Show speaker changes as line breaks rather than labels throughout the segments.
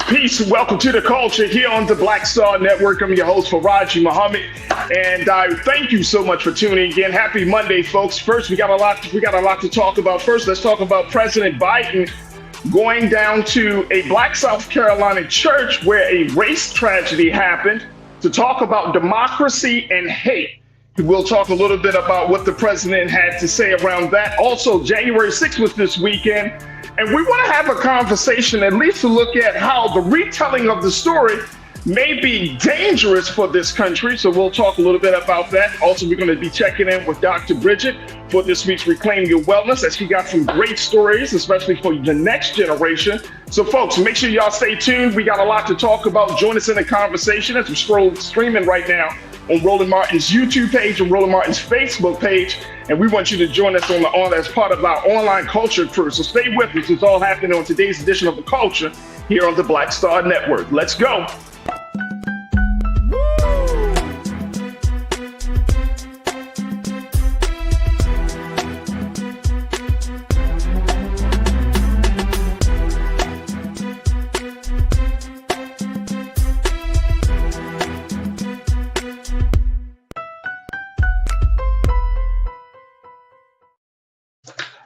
Peace and welcome to the culture here on the Black Star Network. I'm your host, Farajii Muhammad, and I thank you so much for tuning in. Happy Monday, folks. First, we got a lot to talk about. First, let's talk about President Biden going down to a Black South Carolina church where a race tragedy happened to talk about democracy and hate. We'll talk a little bit about what the president had to say around that. Also, January 6th was this weekend. And we want to have a conversation, at least to look at how the retelling of the story may be dangerous for this country. So we'll talk a little bit about that. Also, we're going to be checking in with Dr. Bridget for this week's Reclaim Your Wellness, as she got some great stories, especially for the next generation. So folks, make sure y'all stay tuned. We got a lot to talk about. Join us in the conversation as we're streaming right now on Roland Martin's YouTube page and Roland Martin's Facebook page. And we want you to join us as part of our online culture crew. So stay with us. It's all happening on today's edition of The Culture here on the Black Star Network. Let's go.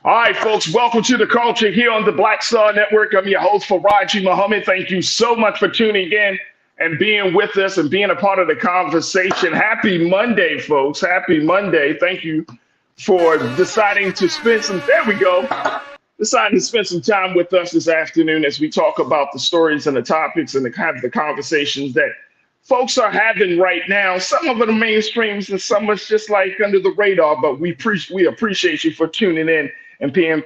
All right, folks, welcome to the culture here on the Black Star Network. I'm your host, Farajii Muhammad. Thank you so much for tuning in and being with us and being a part of the conversation. Happy Monday, folks. Happy Monday. Thank you for deciding to spend some time with us this afternoon as we talk about the stories and the topics and the conversations that folks are having right now. Some of it are mainstreams and some of it's just like under the radar, but we appreciate you for tuning in and being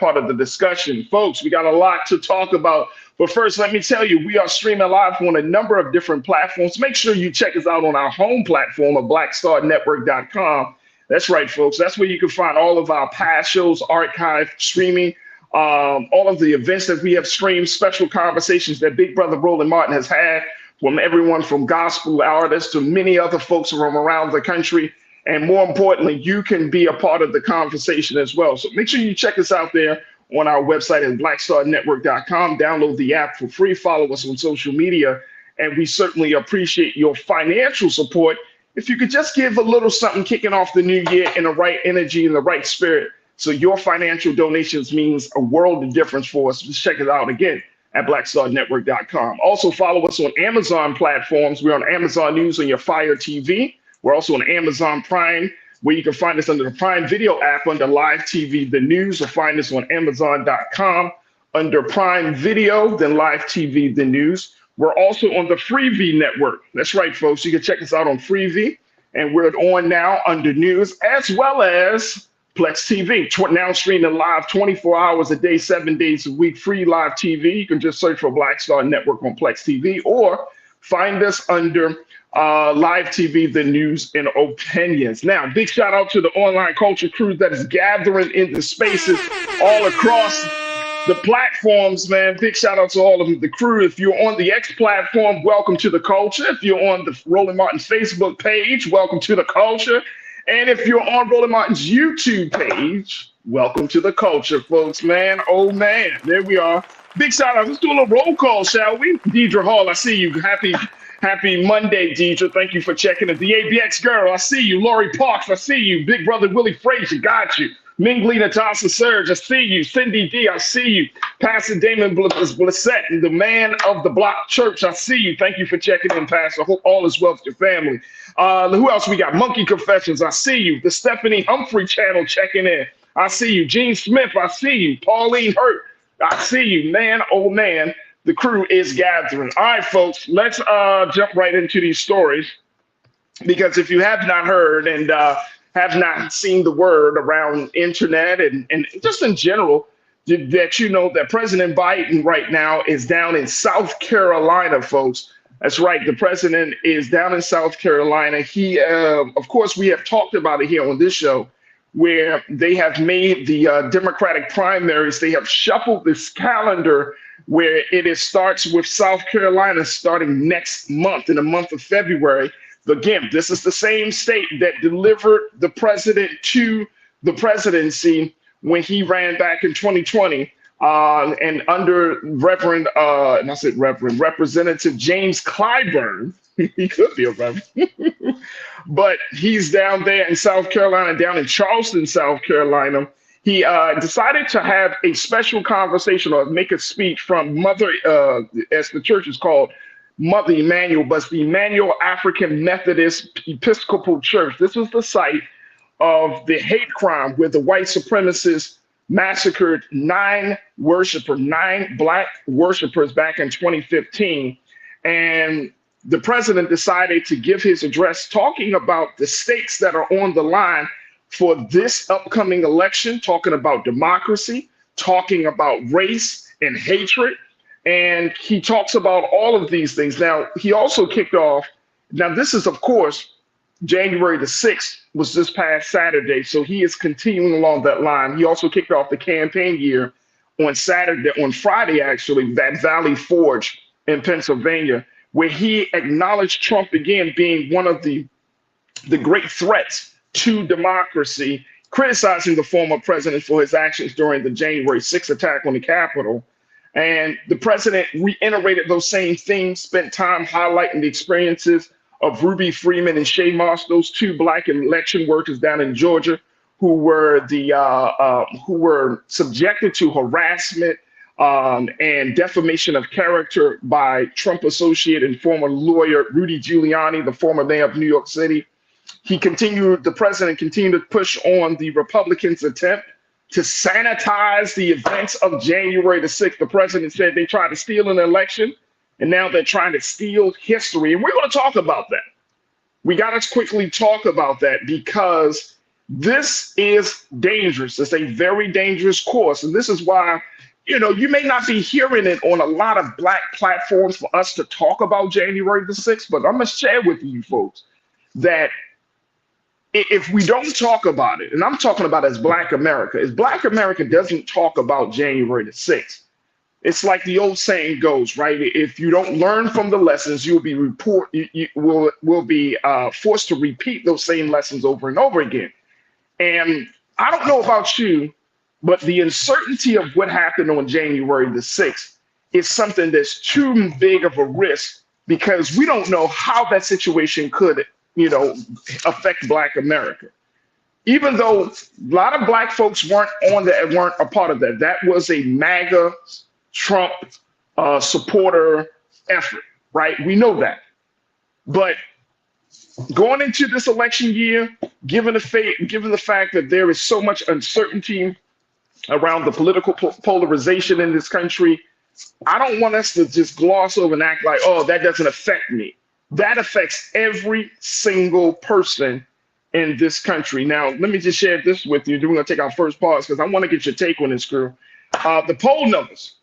part of the discussion. Folks, we got a lot to talk about. But first, let me tell you, we are streaming live on a number of different platforms. Make sure you check us out on our home platform of blackstarnetwork.com. That's right, folks. That's where you can find all of our past shows, archive, streaming, all of the events that we have streamed, special conversations that Big Brother Roland Martin has had from everyone from gospel artists to many other folks from around the country. And more importantly, you can be a part of the conversation as well. So make sure you check us out there on our website at blackstarnetwork.com. Download the app for free. Follow us on social media. And we certainly appreciate your financial support. If you could just give a little something kicking off the new year in the right energy and the right spirit. So your financial donations means a world of difference for us. Just check it out again at blackstarnetwork.com. Also follow us on Amazon platforms. We're on Amazon News on your Fire TV. We're also on Amazon Prime, where you can find us under the Prime Video app under Live TV, The News, or find us on Amazon.com under Prime Video, then Live TV, The News. We're also on the Freevee network. That's right, folks. You can check us out on Freevee, and we're on now under News, as well as Plex TV, now streaming live 24 hours a day, 7 days a week, free live TV. You can just search for Black Star Network on Plex TV or find us under Live TV, The News and Opinions. Now, big shout out to the online culture crew that is gathering in the spaces all across the platforms, man. Big shout out to all of the crew. If you're on the X platform, welcome to the culture. If you're on the Roland Martin's Facebook page, welcome to the culture. And if you're on Roland Martin's YouTube page, welcome to the culture, folks, man. Oh, man, there we are. Big shout out. Let's do a little roll call, shall we? Deidre Hall, I see you. Happy Monday, Deidre. Thank you for checking it. The ABX girl, I see you. Lori Parks, I see you. Big brother Willie Frazier, got you. Mingly Natasha Surge, I see you. Cindy D, I see you. Pastor Damon Blissett, the man of the Block Church, I see you. Thank you for checking in, Pastor. Hope all is well with your family. Who else we got? Monkey Confessions, I see you. The Stephanie Humphrey channel checking in. I see you. Gene Smith, I see you. Pauline Hurt, I see you. Man, oh man, the crew is gathering. All right, folks, let's jump right into these stories, because if you have not heard and have not seen the word around internet and just in general, that you know that President Biden right now is down in South Carolina, folks. That's right. The president is down in South Carolina. He, of course, we have talked about it here on this show, where they have made the Democratic primaries. They have shuffled this calendar where starts with South Carolina starting next month, in the month of February. Again, this is the same state that delivered the president to the presidency when he ran back in 2020. And under Reverend, and I said Reverend, Representative James Clyburn, he could be a Reverend, but he's down there in South Carolina, down in Charleston, South Carolina. He decided to have a special conversation or make a speech from Mother, as the church is called, Mother Emanuel, but it's the Emanuel African Methodist Episcopal Church. This was the site of the hate crime where the white supremacists massacred nine Black worshipers back in 2015. And the president decided to give his address talking about the stakes that are on the line for this upcoming election, talking about democracy, talking about race and hatred. And he talks about all of these things. Now, he also kicked off, now this is, of course, January the 6th was this past Saturday. So he is continuing along that line. He also kicked off the campaign year on Friday, actually, at Valley Forge in Pennsylvania, where he acknowledged Trump again being one of the great threats to democracy, criticizing the former president for his actions during the January 6th attack on the Capitol. And the president reiterated those same things, spent time highlighting the experiences of Ruby Freeman and Shay Moss, those two Black election workers down in Georgia who were subjected to harassment and defamation of character by Trump associate and former lawyer Rudy Giuliani, the former mayor of New York City. The president continued to push on the Republicans' attempt to sanitize the events of January the 6th. The president said they tried to steal an election, and now they're trying to steal history. And we're going to talk about that. We got to quickly talk about that because this is dangerous. It's a very dangerous course. And this is why, you may not be hearing it on a lot of Black platforms for us to talk about January the 6th, but I'm going to share with you folks that if we don't talk about it, and I'm talking about as Black America doesn't talk about January the 6th, it's like the old saying goes, right? If you don't learn from the lessons, you'll be forced to repeat those same lessons over and over again. And I don't know about you, but the uncertainty of what happened on January the 6th is something that's too big of a risk because we don't know how that situation could affect Black America. Even though a lot of Black folks weren't a part of that. That was a MAGA Trump supporter effort, right? We know that. But going into this election year, given the fact that there is so much uncertainty around the political polarization in this country, I don't want us to just gloss over and act like, oh, that doesn't affect me. That affects every single person in this country. Now, let me just share this with you. We're going to take our first pause because I want to get your take on this, crew. The poll numbers,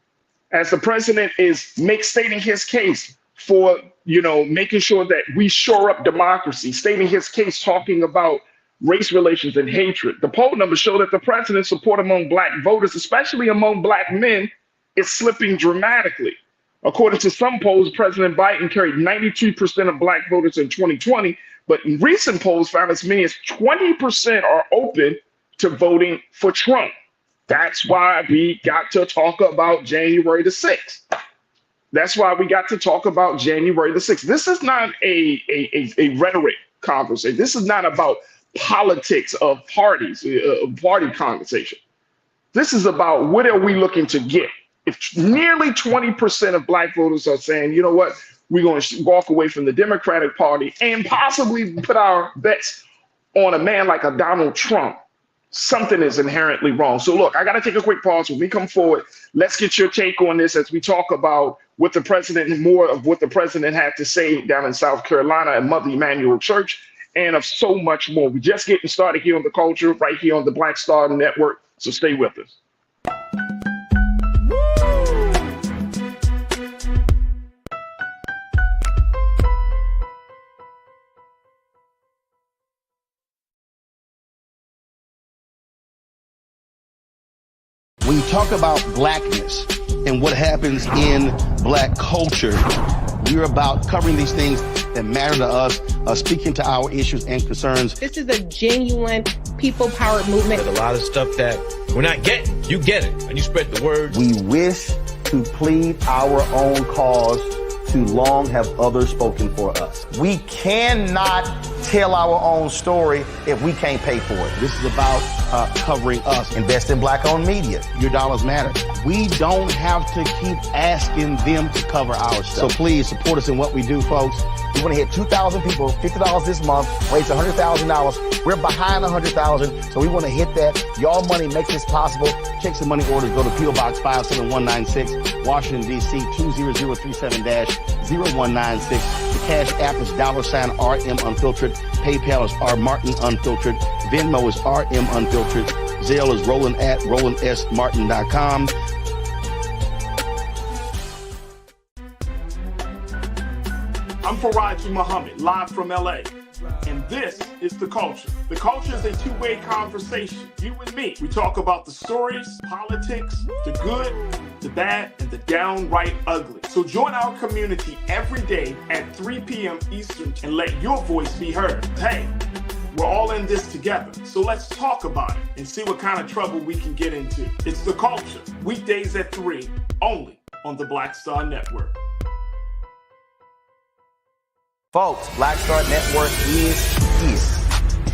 as the president is stating his case for, making sure that we shore up democracy, stating his case, talking about race relations and hatred. The poll numbers show that the president's support among Black voters, especially among Black men, is slipping dramatically. According to some polls, President Biden carried 92% of Black voters in 2020, but recent polls found as many as 20% are open to voting for Trump. That's why we got to talk about January the 6th. That's why we got to talk about January the 6th. This is not a rhetoric conversation. This is not about politics of parties, party conversation. This is about what are we looking to get? If nearly 20% of Black voters are saying, you know what, we're going to walk away from the Democratic Party and possibly put our bets on a man like a Donald Trump, something is inherently wrong. So look, I got to take a quick pause. When we come forward, let's get your take on this as we talk about what the president and more of what the president had to say down in South Carolina at Mother Emanuel Church and of so much more. We're just getting started here on The Culture, right here on the Black Star Network. So stay with us.
When you talk about Blackness and what happens in Black culture, we're about covering these things that matter to us, speaking to our issues and concerns.
This is a genuine people-powered movement.
There's a lot of stuff that we're not getting. You get it, and you spread the word.
We wish to plead our own cause. Too long have others spoken for us. We cannot tell our own story if we can't pay for it. This is about covering us. Invest in black-owned media. Your dollars matter. We don't have to keep asking them to cover our stuff. So please support us in what we do, folks. We want to hit 2,000 people, $50 this month, raise $100,000. We're behind 100,000, so we want to hit that. Y'all money makes this possible. Check some money orders. Go to P.O. Box 57196, Washington, D.C. 20037-0196. The Cash App is $RM Unfiltered. PayPal is R Martin Unfiltered. Venmo is RM Unfiltered. Zelle is Roland at RolandSMartin.com.
I'm Farajii Muhammad, live from LA. And this is The Culture. The Culture is a two-way conversation. You and me. We talk about the stories, politics, the good, the bad, and the downright ugly. So join our community every day at 3 p.m. Eastern and let your voice be heard. Hey, we're all in this together. So let's talk about it and see what kind of trouble we can get into. It's The Culture. Weekdays at 3, only on the Black Star Network.
Folks, Black Star Network is here.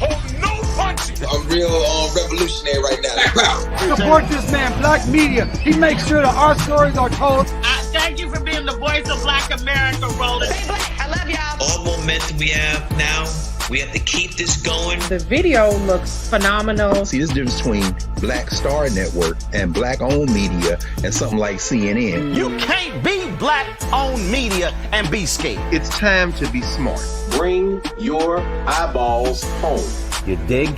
Oh, no punches!
I'm real revolutionary right now.
Support this man, Black Media. He makes sure that our stories are told.
Thank you for being the voice of Black America, Roland.
Stay black. I love y'all.
All momentum we have now, we have to keep this going.
The video looks phenomenal.
See, this difference between Black Star Network and black-owned media and something like CNN.
You can't be black-owned media and be scared.
It's time to be smart.
Bring your eyeballs home.
You dig?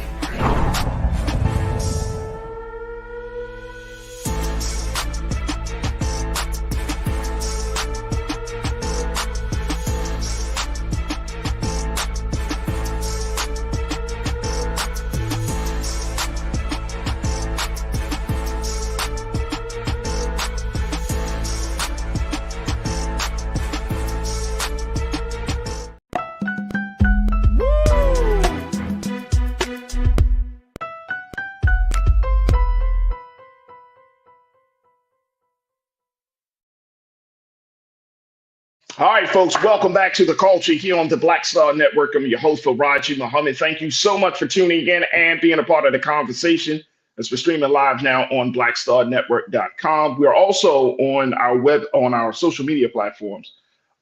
All right, folks, welcome back to The Culture here on the Black Star Network. I'm your host, Farajii Muhammad. Thank you so much for tuning in and being a part of the conversation as we're streaming live now on blackstarnetwork.com. We're also on our social media platforms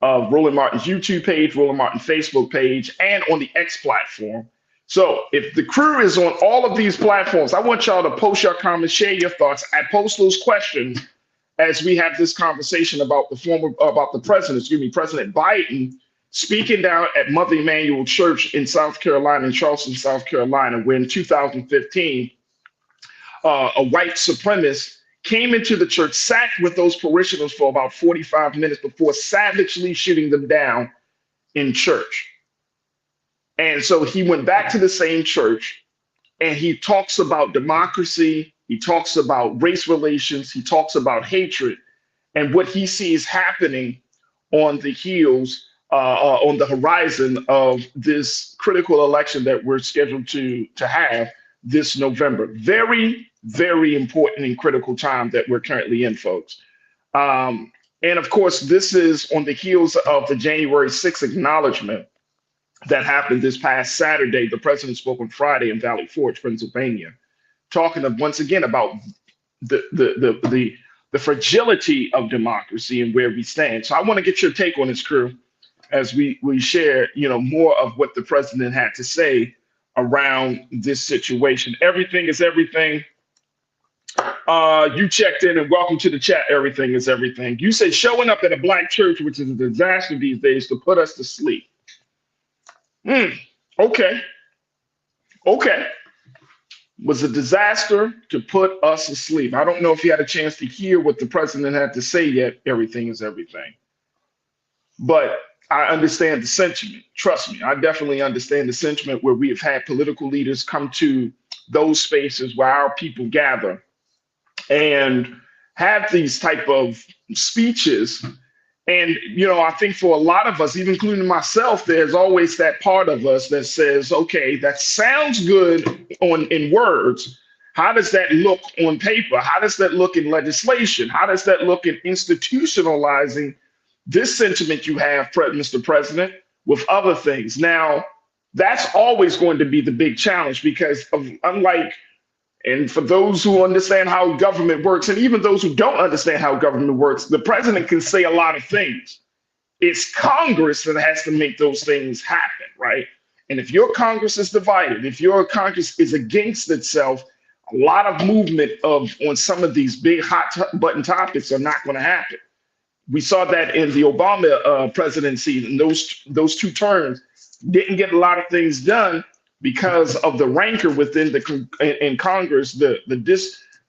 of Roland Martin's YouTube page, Roland Martin Facebook page, and on the X platform. So if the crew is on all of these platforms, I want y'all to post your comments, share your thoughts, and post those questions as we have this conversation about President Biden speaking down at Mother Emanuel Church in South Carolina, in Charleston, South Carolina, where in 2015, a white supremacist came into the church, sat with those parishioners for about 45 minutes before savagely shooting them down in church. And so he went back to the same church and he talks about democracy. He talks about race relations. He talks about hatred and what he sees happening on the heels, on the horizon of this critical election that we're scheduled to have this November. Very, very important and critical time that we're currently in, folks. And of course, this is on the heels of the January 6th acknowledgement that happened this past Saturday. The president spoke on Friday in Valley Forge, Pennsylvania, talking once again about the fragility of democracy and where we stand. So I want to get your take on this, crew, as we share, more of what the president had to say around this situation. Everything is everything. You checked in, and welcome to the chat. Everything is everything. You say showing up at a black church, which is a disaster these days, to put us to sleep. Okay. Was a disaster to put us asleep. I don't know if you had a chance to hear what the president had to say yet. Everything is everything. But I understand the sentiment. Trust me, I definitely understand the sentiment where we have had political leaders come to those spaces where our people gather and have these type of speeches. And, I think for a lot of us, even including myself, there's always that part of us that says, okay, that sounds good on in words, how does that look on paper? How does that look in legislation? How does that look in institutionalizing this sentiment you have, Mr. President, with other things? Now, that's always going to be the big challenge because and for those who understand how government works, and even those who don't understand how government works, the president can say a lot of things. It's Congress that has to make those things happen, right? And if your Congress is divided, if your Congress is against itself, a lot of movement on some of these big button topics are not going to happen. We saw that in the Obama presidency, and those 2 terms didn't get a lot of things done because of the rancor within in Congress, the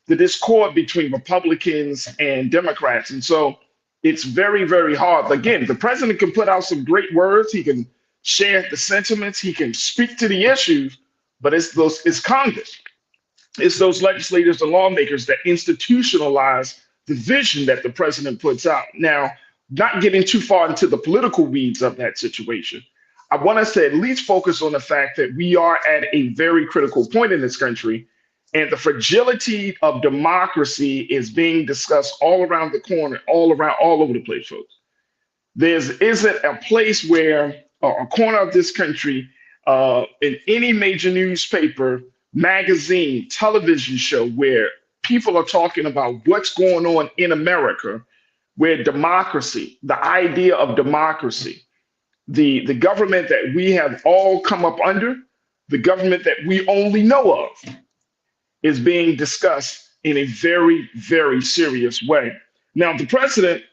discord between Republicans and Democrats. And so it's very, very hard. Again, the president can put out some great words. He can share the sentiments. He can speak to the issues, but it's Congress. It's those legislators and lawmakers that institutionalize the vision that the president puts out. Now, not getting too far into the political weeds of that situation, I want us to at least focus on the fact that we are at a very critical point in this country, and the fragility of democracy is being discussed all around the corner, all over the place, folks. There isn't a place where a corner of this country, in any major newspaper, magazine, television show, where people are talking about what's going on in America, where democracy, the idea of democracy, the government that we have all come up under, the government that we only know of, is being discussed in a very, very serious way. Now, the president,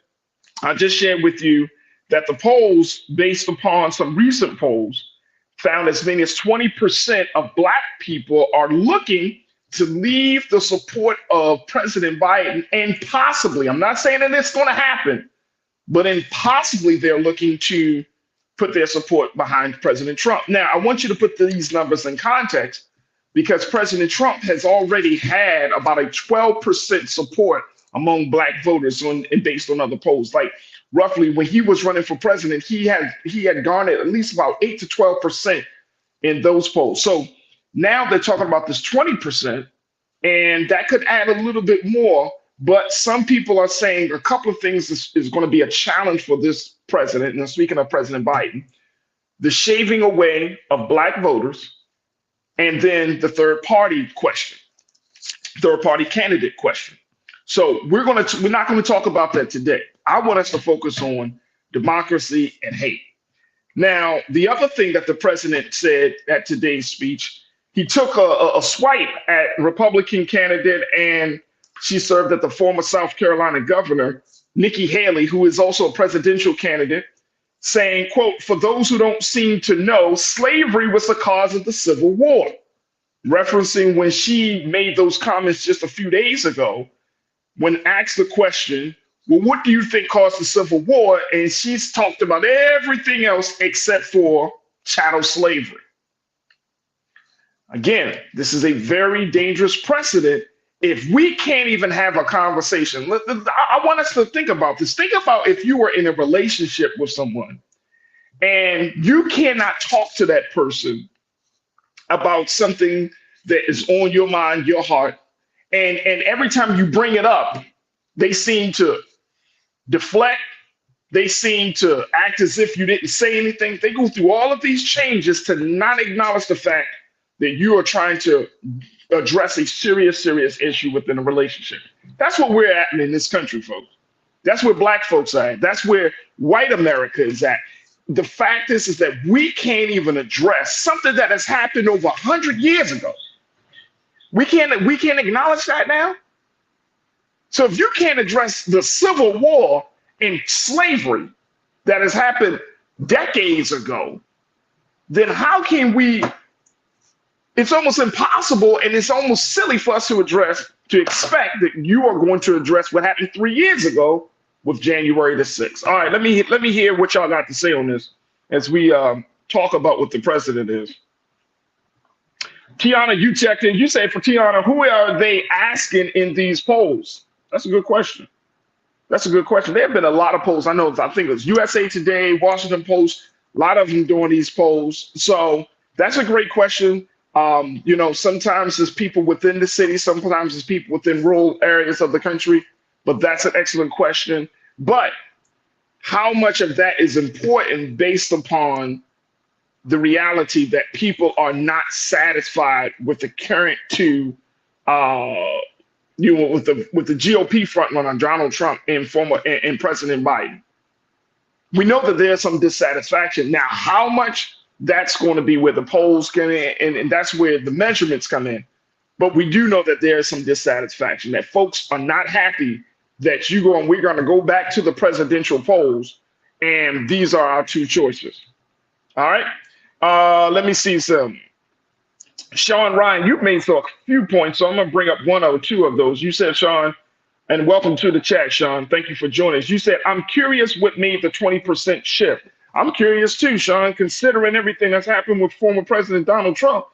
I just shared with you that the polls, based upon some recent polls, found as many as 20% of Black people are looking to leave the support of President Biden, and possibly, I'm not saying that it's going to happen, but possibly they're looking to put their support behind President Trump. Now, I want you to put these numbers in context, because President Trump has already had about a 12% support among Black voters based on other polls. Like roughly when he was running for president, he had garnered at least about 8 to 12% in those polls. So now they're talking about this 20%, and that could add a little bit more. But some people are saying a couple of things is going to be a challenge for this president. And speaking of President Biden, the shaving away of Black voters, and then the third party candidate question. So we're not going to talk about that today. I want us to focus on democracy and hate. Now, the other thing that the president said at today's speech, he took a swipe at Republican candidate, and she served as the former South Carolina governor, Nikki Haley, who is also a presidential candidate, saying, quote, "For those who don't seem to know, slavery was the cause of the Civil War," referencing when she made those comments just a few days ago when asked the question, well, what do you think caused the Civil War? And she's talked about everything else except for chattel slavery. Again, this is a very dangerous precedent. If we can't even have a conversation, I want us to think about this. Think about if you were in a relationship with someone and you cannot talk to that person about something that is on your mind, your heart, and every time you bring it up, they seem to deflect. They seem to act as if you didn't say anything. They go through all of these changes to not acknowledge the fact that you are trying to address a serious issue within a relationship. That's what we're at in this country, folks. That's where Black folks are at. That's where white America is at. The fact is that we can't even address something that has happened over 100 years ago. We can't acknowledge that now. So if you can't address the Civil War and slavery that has happened decades ago, then how can we? It's almost impossible, and it's almost silly for us to expect that you are going to address what happened 3 years ago with January the 6th. All right, let me hear what y'all got to say on this as we talk about what the president is. Tiana, you checked in. You say for Tiana, who are they asking in these polls? That's a good question. There have been a lot of polls. I think it was USA Today, Washington Post, a lot of them doing these polls. So that's a great question. Sometimes there's people within the city, sometimes there's people within rural areas of the country, but that's an excellent question. But how much of that is important based upon the reality that people are not satisfied with the current with the GOP frontrunner Donald Trump and President Biden? We know that there's some dissatisfaction. Now, how much, that's going to be where the polls come in, and that's where the measurements come in. But we do know that there is some dissatisfaction, that folks are not happy that we're going to go back to the presidential polls, and these are our two choices. All right. Let me see some. Sean Ryan, you made a few points, so I'm going to bring up one or two of those. You said, Sean, and welcome to the chat, Sean. Thank you for joining us. You said, I'm curious what made the 20% shift. I'm curious too, Sean, considering everything that's happened with former President Donald Trump.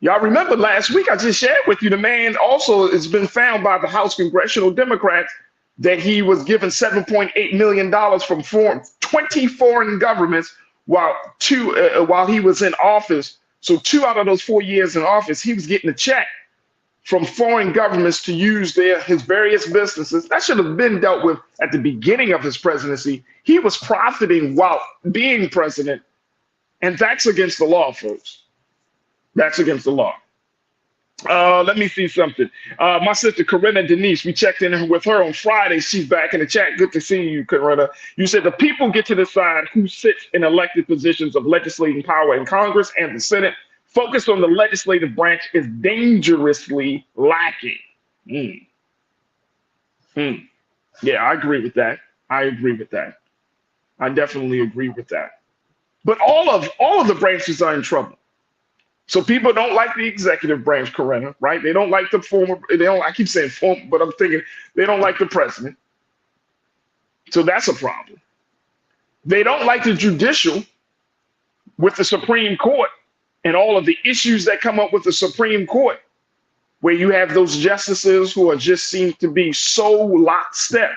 Y'all remember last week I just shared with you, the man also has been found by the House Congressional Democrats that he was given $7.8 million from 20 foreign governments while he was in office. So 2 out of those 4 years in office, he was getting a check from foreign governments to use his various businesses. That should have been dealt with at the beginning of his presidency. He was profiting while being president, and that's against the law, folks. That's against the law. Let me see something. My sister, Corinna Denise, we checked in with her on Friday. She's back in the chat. Good to see you, Corinna. You said the people get to decide who sits in elected positions of legislating power in Congress and the Senate. Focus on the legislative branch is dangerously lacking. Yeah, I agree with that. I definitely agree with that. But all of the branches are in trouble. So people don't like the executive branch, Corinna, right? They don't like I keep saying former, but I'm thinking they don't like the president. So that's a problem. They don't like the judicial with the Supreme Court and all of the issues that come up with the Supreme Court, where you have those justices who are just seem to be so lockstep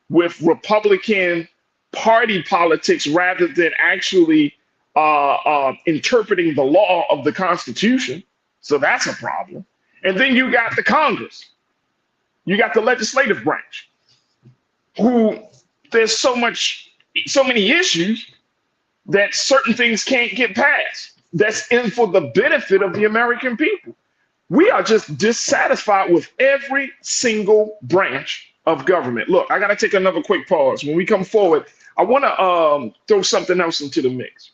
with Republican Party politics rather than actually interpreting the law of the Constitution. So that's a problem. And then you got the Congress. You got the legislative branch, who there's so many issues that certain things can't get passed. That's in for the benefit of the American people. We are just dissatisfied with every single branch of government. Look, I got to take another quick pause. When we come forward, I want to throw something else into the mix.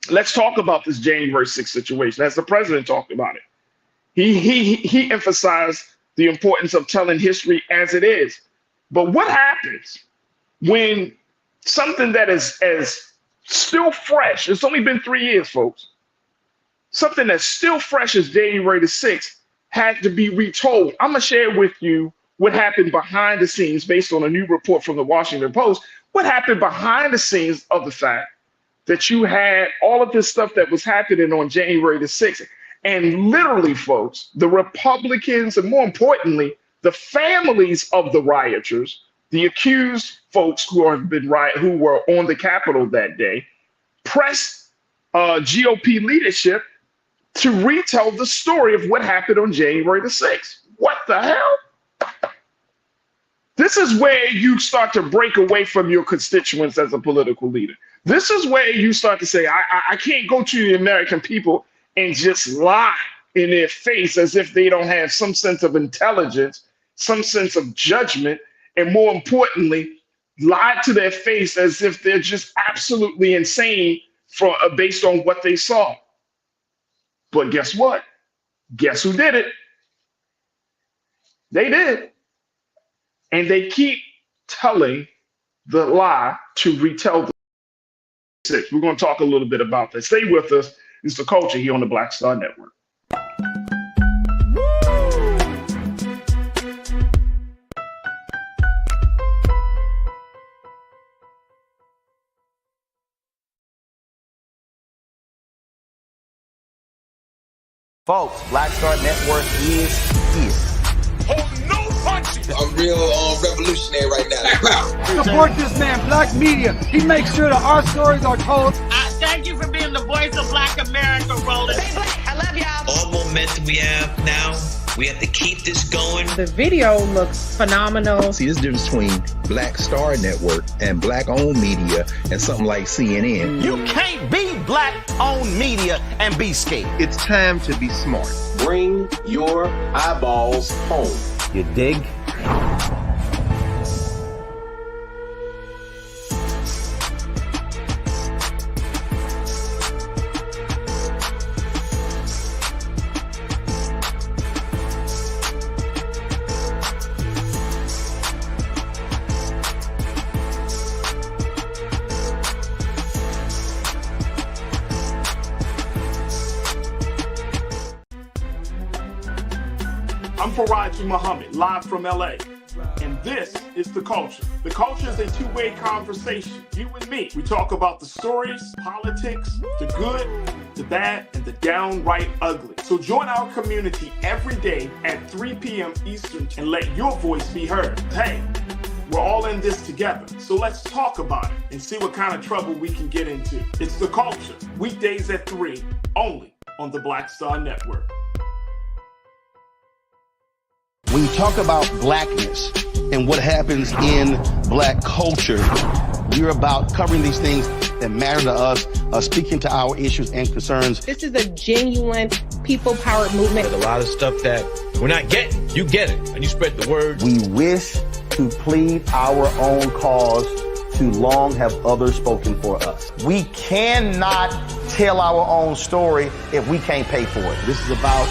Let's talk about this January 6th situation, as the president talked about it. He emphasized the importance of telling history as it is. But what happens when something that is as still fresh, it's only been 3 years, folks, something that's still fresh as January the 6th had to be retold? I'm going to share with you what happened behind the scenes based on a new report from the Washington Post. What happened behind the scenes of the fact that you had all of this stuff that was happening on January the 6th. And literally, folks, the Republicans, and more importantly, the families of the rioters, the accused folks who were on the Capitol that day, pressed GOP leadership to retell the story of what happened on January the 6th. What the hell? This is where you start to break away from your constituents as a political leader. This is where you start to say, I can't go to the American people and just lie in their face as if they don't have some sense of intelligence, some sense of judgment, and more importantly, lie to their face as if they're just absolutely insane based on what they saw. But guess what? Guess who did it? They did. And they keep telling the lie to retell the six. We're going to talk a little bit about that. Stay with us. It's The Culture here on the Black Star Network.
Folks, Black Star Network is here.
I'm real revolutionary right now.
Support this man, Black Media. He makes sure that our stories are told.
Thank Thank you for being the voice of Black America, Roland.
Stay black. I love y'all.
All momentum we have now, we have to keep this going.
The video looks phenomenal.
See, this difference between Black Star Network and black-owned media and something like CNN.
You can't be black-owned media and be scared.
It's time to be smart.
Bring your eyeballs home.
You dig?
I'm Farajii Muhammad, live from LA. And this is The Culture. The Culture is a two-way conversation. You and me. We talk about the stories, politics, the good, the bad, and the downright ugly. So join our community every day at 3 p.m. Eastern and let your voice be heard. Hey, we're all in this together. So let's talk about it and see what kind of trouble we can get into. It's The Culture. Weekdays at 3, only on the Black Star Network.
When you talk about blackness and what happens in black culture, we're about covering these things that matter to us, speaking to our issues and concerns.
This is a genuine people-powered movement.
There's a lot of stuff that we're not getting. You get it, and you spread the word.
We wish to plead our own cause. Too long have others spoken for us. We cannot tell our own story if we can't pay for it. This is about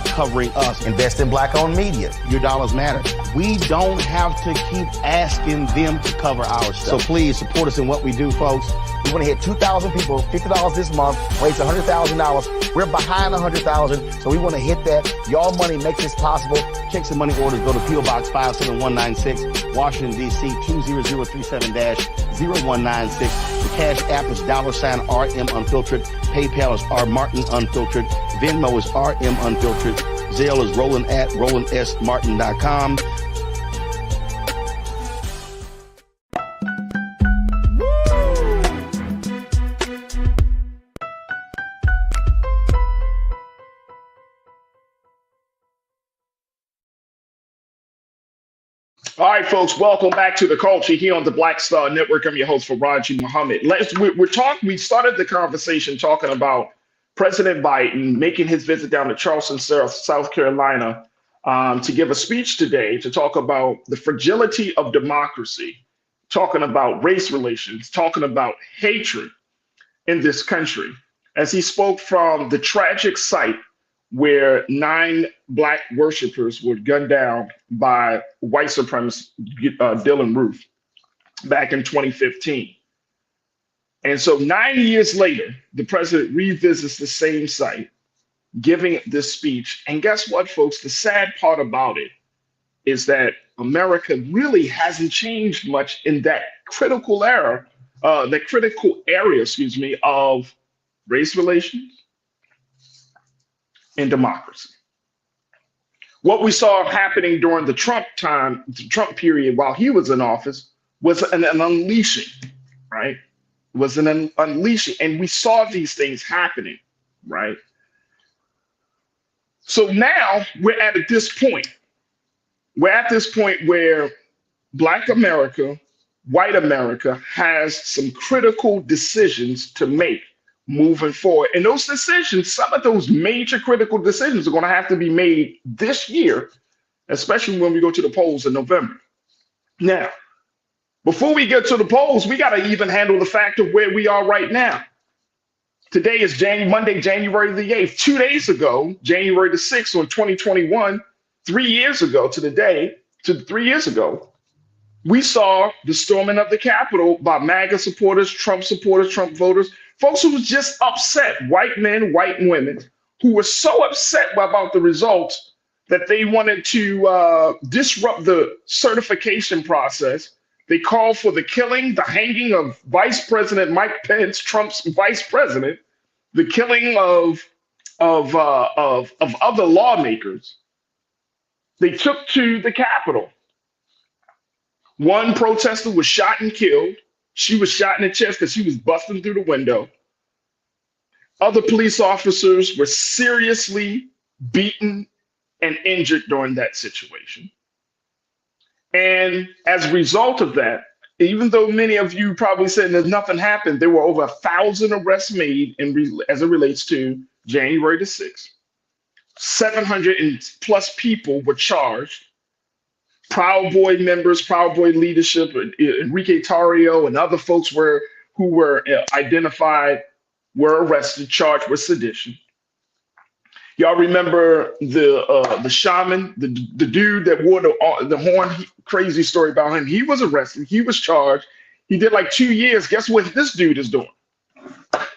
covering us. Invest in black-owned media. Your dollars matter. We don't have to keep asking them to cover our stuff. So please support us in what we do, folks. We want to hit 2,000 people, $50 this month, raise $100,000. We're behind 100,000, so we want to hit that. Y'all money makes this possible. Check some money orders. Go to P.O. Box 57196, Washington, D.C. 20037-0196. The Cash App is $RM Unfiltered. PayPal is R Martin Unfiltered. Venmo is RM Unfiltered. Zelle is Roland at RolandSMartin.com.
All right, folks, welcome back to The Culture here on the Black Star Network. I'm your host, Farajii Muhammad. We started the conversation talking about President Biden making his visit down to Charleston, South Carolina, to give a speech today to talk about the fragility of democracy, talking about race relations, talking about hatred in this country, as he spoke from the tragic site where 9 black worshipers were gunned down by white supremacist Dylann Roof back in 2015. And so 9 years later, the president revisits the same site, giving this speech. And guess what, folks? The sad part about it is that America really hasn't changed much in that critical area, of race relations and democracy. What we saw happening during the Trump period while he was in office was an unleashing, right? Was an unleashing. And we saw these things happening, right? So now we're at this point. We're at this point where Black America, white America has some critical decisions to make moving forward. And those decisions, some of those major critical decisions are going to have to be made this year, especially when we go to the polls in November. Now, before we get to the polls, we got to even handle the fact of where we are right now. Today is Monday, January the 8th. 2 days ago, January the 6th on 2021, 3 years ago to the day, 3 years ago, we saw the storming of the Capitol by MAGA supporters, Trump voters, folks who was just upset, white men, white women, who were so upset about the results that they wanted to disrupt the certification process. They called for the killing, the hanging of Vice President Mike Pence, Trump's vice president, the killing of other lawmakers. They took to the Capitol. One protester was shot and killed. She was shot in the chest because she was busting through the window. Other police officers were seriously beaten and injured during that situation. And as a result of that, even though many of you probably said that nothing happened, there were over 1,000 arrests made as it relates to January the 6th. 700 and plus people were charged. Proud Boy members, Proud Boy leadership, Enrique Tarrio and other folks who were identified were arrested, charged with sedition. Y'all remember the shaman, the dude that wore the horn? Crazy story about him. He was arrested. He was charged. He did like 2 years. Guess what this dude is doing?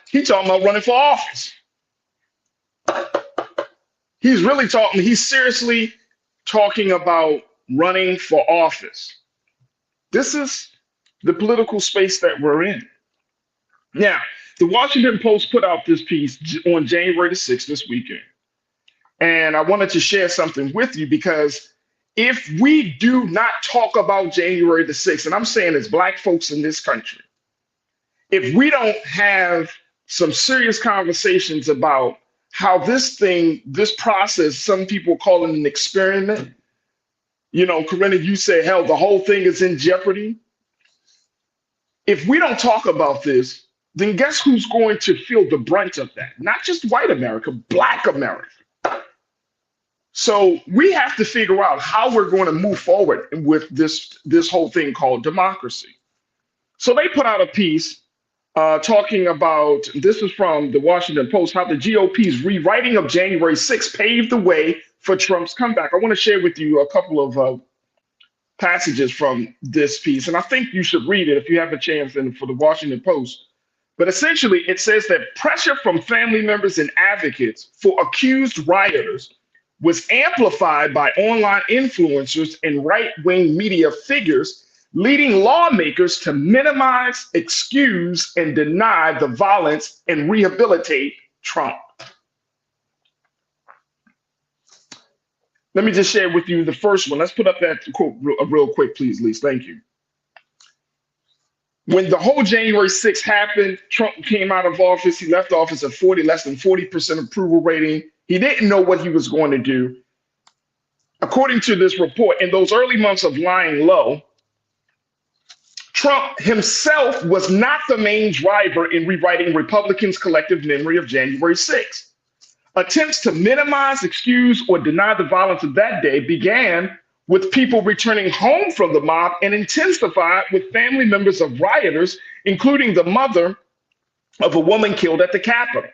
He's talking about running for office. He's seriously talking about running for office. This is the political space that we're in. Now, the Washington Post put out this piece on January the 6th this weekend. And I wanted to share something with you because if we do not talk about January the 6th, and I'm saying as Black folks in this country, if we don't have some serious conversations about how this process, some people call it an experiment. You know, Corinna, you say, hell, the whole thing is in jeopardy. If we don't talk about this, then guess who's going to feel the brunt of that? Not just white America, Black America. So we have to figure out how we're going to move forward with this whole thing called democracy. So they put out a piece talking about, this is from the Washington Post, how the GOP's rewriting of January 6th paved the way for Trump's comeback. I want to share with you a couple of passages from this piece, and I think you should read it if you have a chance for the Washington Post. But essentially, it says that pressure from family members and advocates for accused rioters was amplified by online influencers and right-wing media figures, leading lawmakers to minimize, excuse, and deny the violence and rehabilitate Trump. Let me just share with you the first one. Let's put up that quote real quick, please, Lise. Thank you. When the whole January 6th happened, Trump came out of office. He left office at less than 40% approval rating. He didn't know what he was going to do. According to this report, in those early months of lying low, Trump himself was not the main driver in rewriting Republicans' collective memory of January 6th. Attempts to minimize, excuse, or deny the violence of that day began with people returning home from the mob and intensified with family members of rioters, including the mother of a woman killed at the Capitol.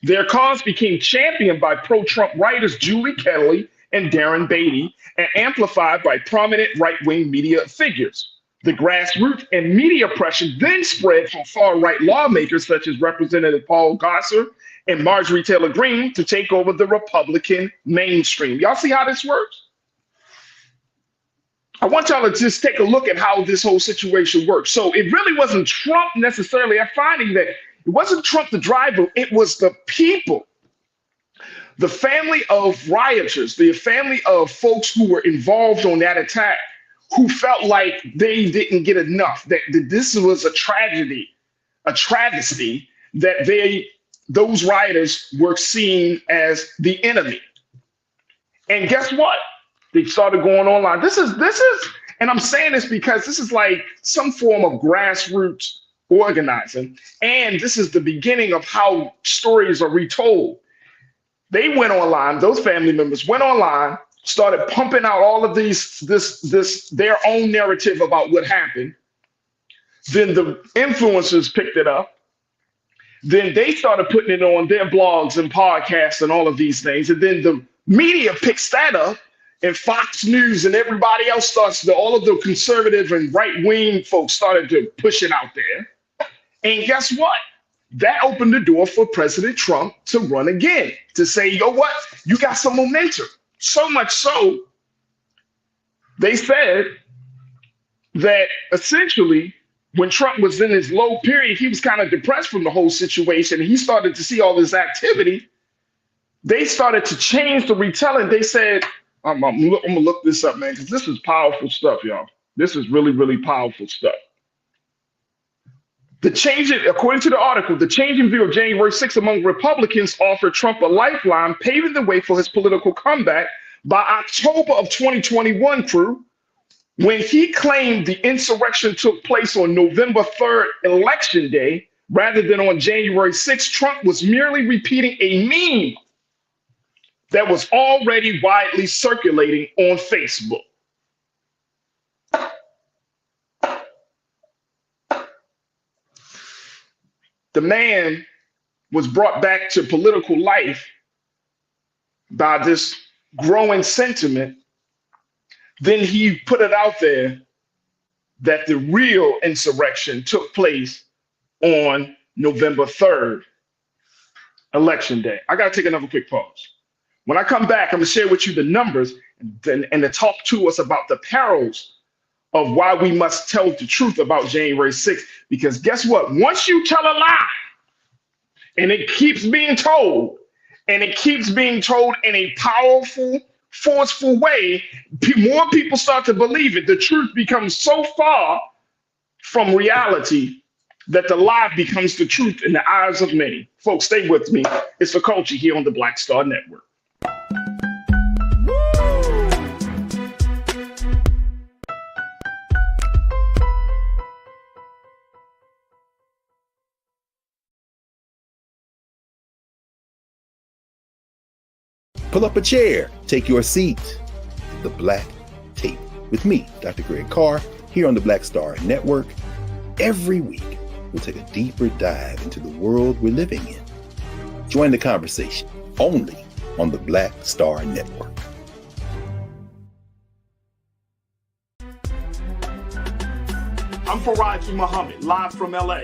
Their cause became championed by pro-Trump writers Julie Kelly and Darren Beatty and amplified by prominent right-wing media figures. The grassroots and media pressure then spread from far-right lawmakers such as Representative Paul Gosar and Marjorie Taylor Greene to take over the Republican mainstream. Y'all see how this works? I want y'all to just take a look at how this whole situation works. So it really wasn't Trump necessarily. I'm finding that it wasn't Trump the driver, it was the people. The family of rioters, the family of folks who were involved on that attack, who felt like they didn't get enough, that this was a tragedy, a travesty, that those rioters were seen as the enemy. And guess what? They started going online. This is, and I'm saying this because this is like some form of grassroots organizing. And this is the beginning of how stories are retold. They went online, those family members went online, started pumping out all of their own narrative about what happened. Then the influencers picked it up. Then they started putting it on their blogs and podcasts and all of these things. And then the media picks that up, and Fox News and everybody else all of the conservative and right-wing folks started to push it out there. And guess what? That opened the door for President Trump to run again, to say, you know what? You got some momentum. So much so, they said that essentially when Trump was in his low period, he was kind of depressed from the whole situation. He started to see all this activity. They started to change the retelling. They said, I'm going to look this up, man, because this is powerful stuff, y'all. This is really, really powerful stuff. According to the article, the change in view of January 6th among Republicans offered Trump a lifeline, paving the way for his political comeback by October of 2021, crew, when he claimed the insurrection took place on November 3rd, election day, rather than on January 6th. Trump was merely repeating a meme that was already widely circulating on Facebook. The man was brought back to political life by this growing sentiment. Then he put it out there that the real insurrection took place on November 3rd, election day. I got to take another quick pause. When I come back, I'm going to share with you the numbers and to talk to us about the perils of why we must tell the truth about January 6th. Because guess what? Once you tell a lie, and it keeps being told, and it keeps being told in a powerful, forceful way, more people start to believe it. The truth becomes so far from reality that the lie becomes the truth in the eyes of many. Folks, stay with me. It's The Culture here on the Black Star Network.
Pull up a chair, take your seat. The Black Tape with me, Dr. Greg Carr, here on the Black Star Network. Every week, we'll take a deeper dive into the world we're living in. Join the conversation only on the Black Star Network.
I'm Farajii Muhammad, live from LA.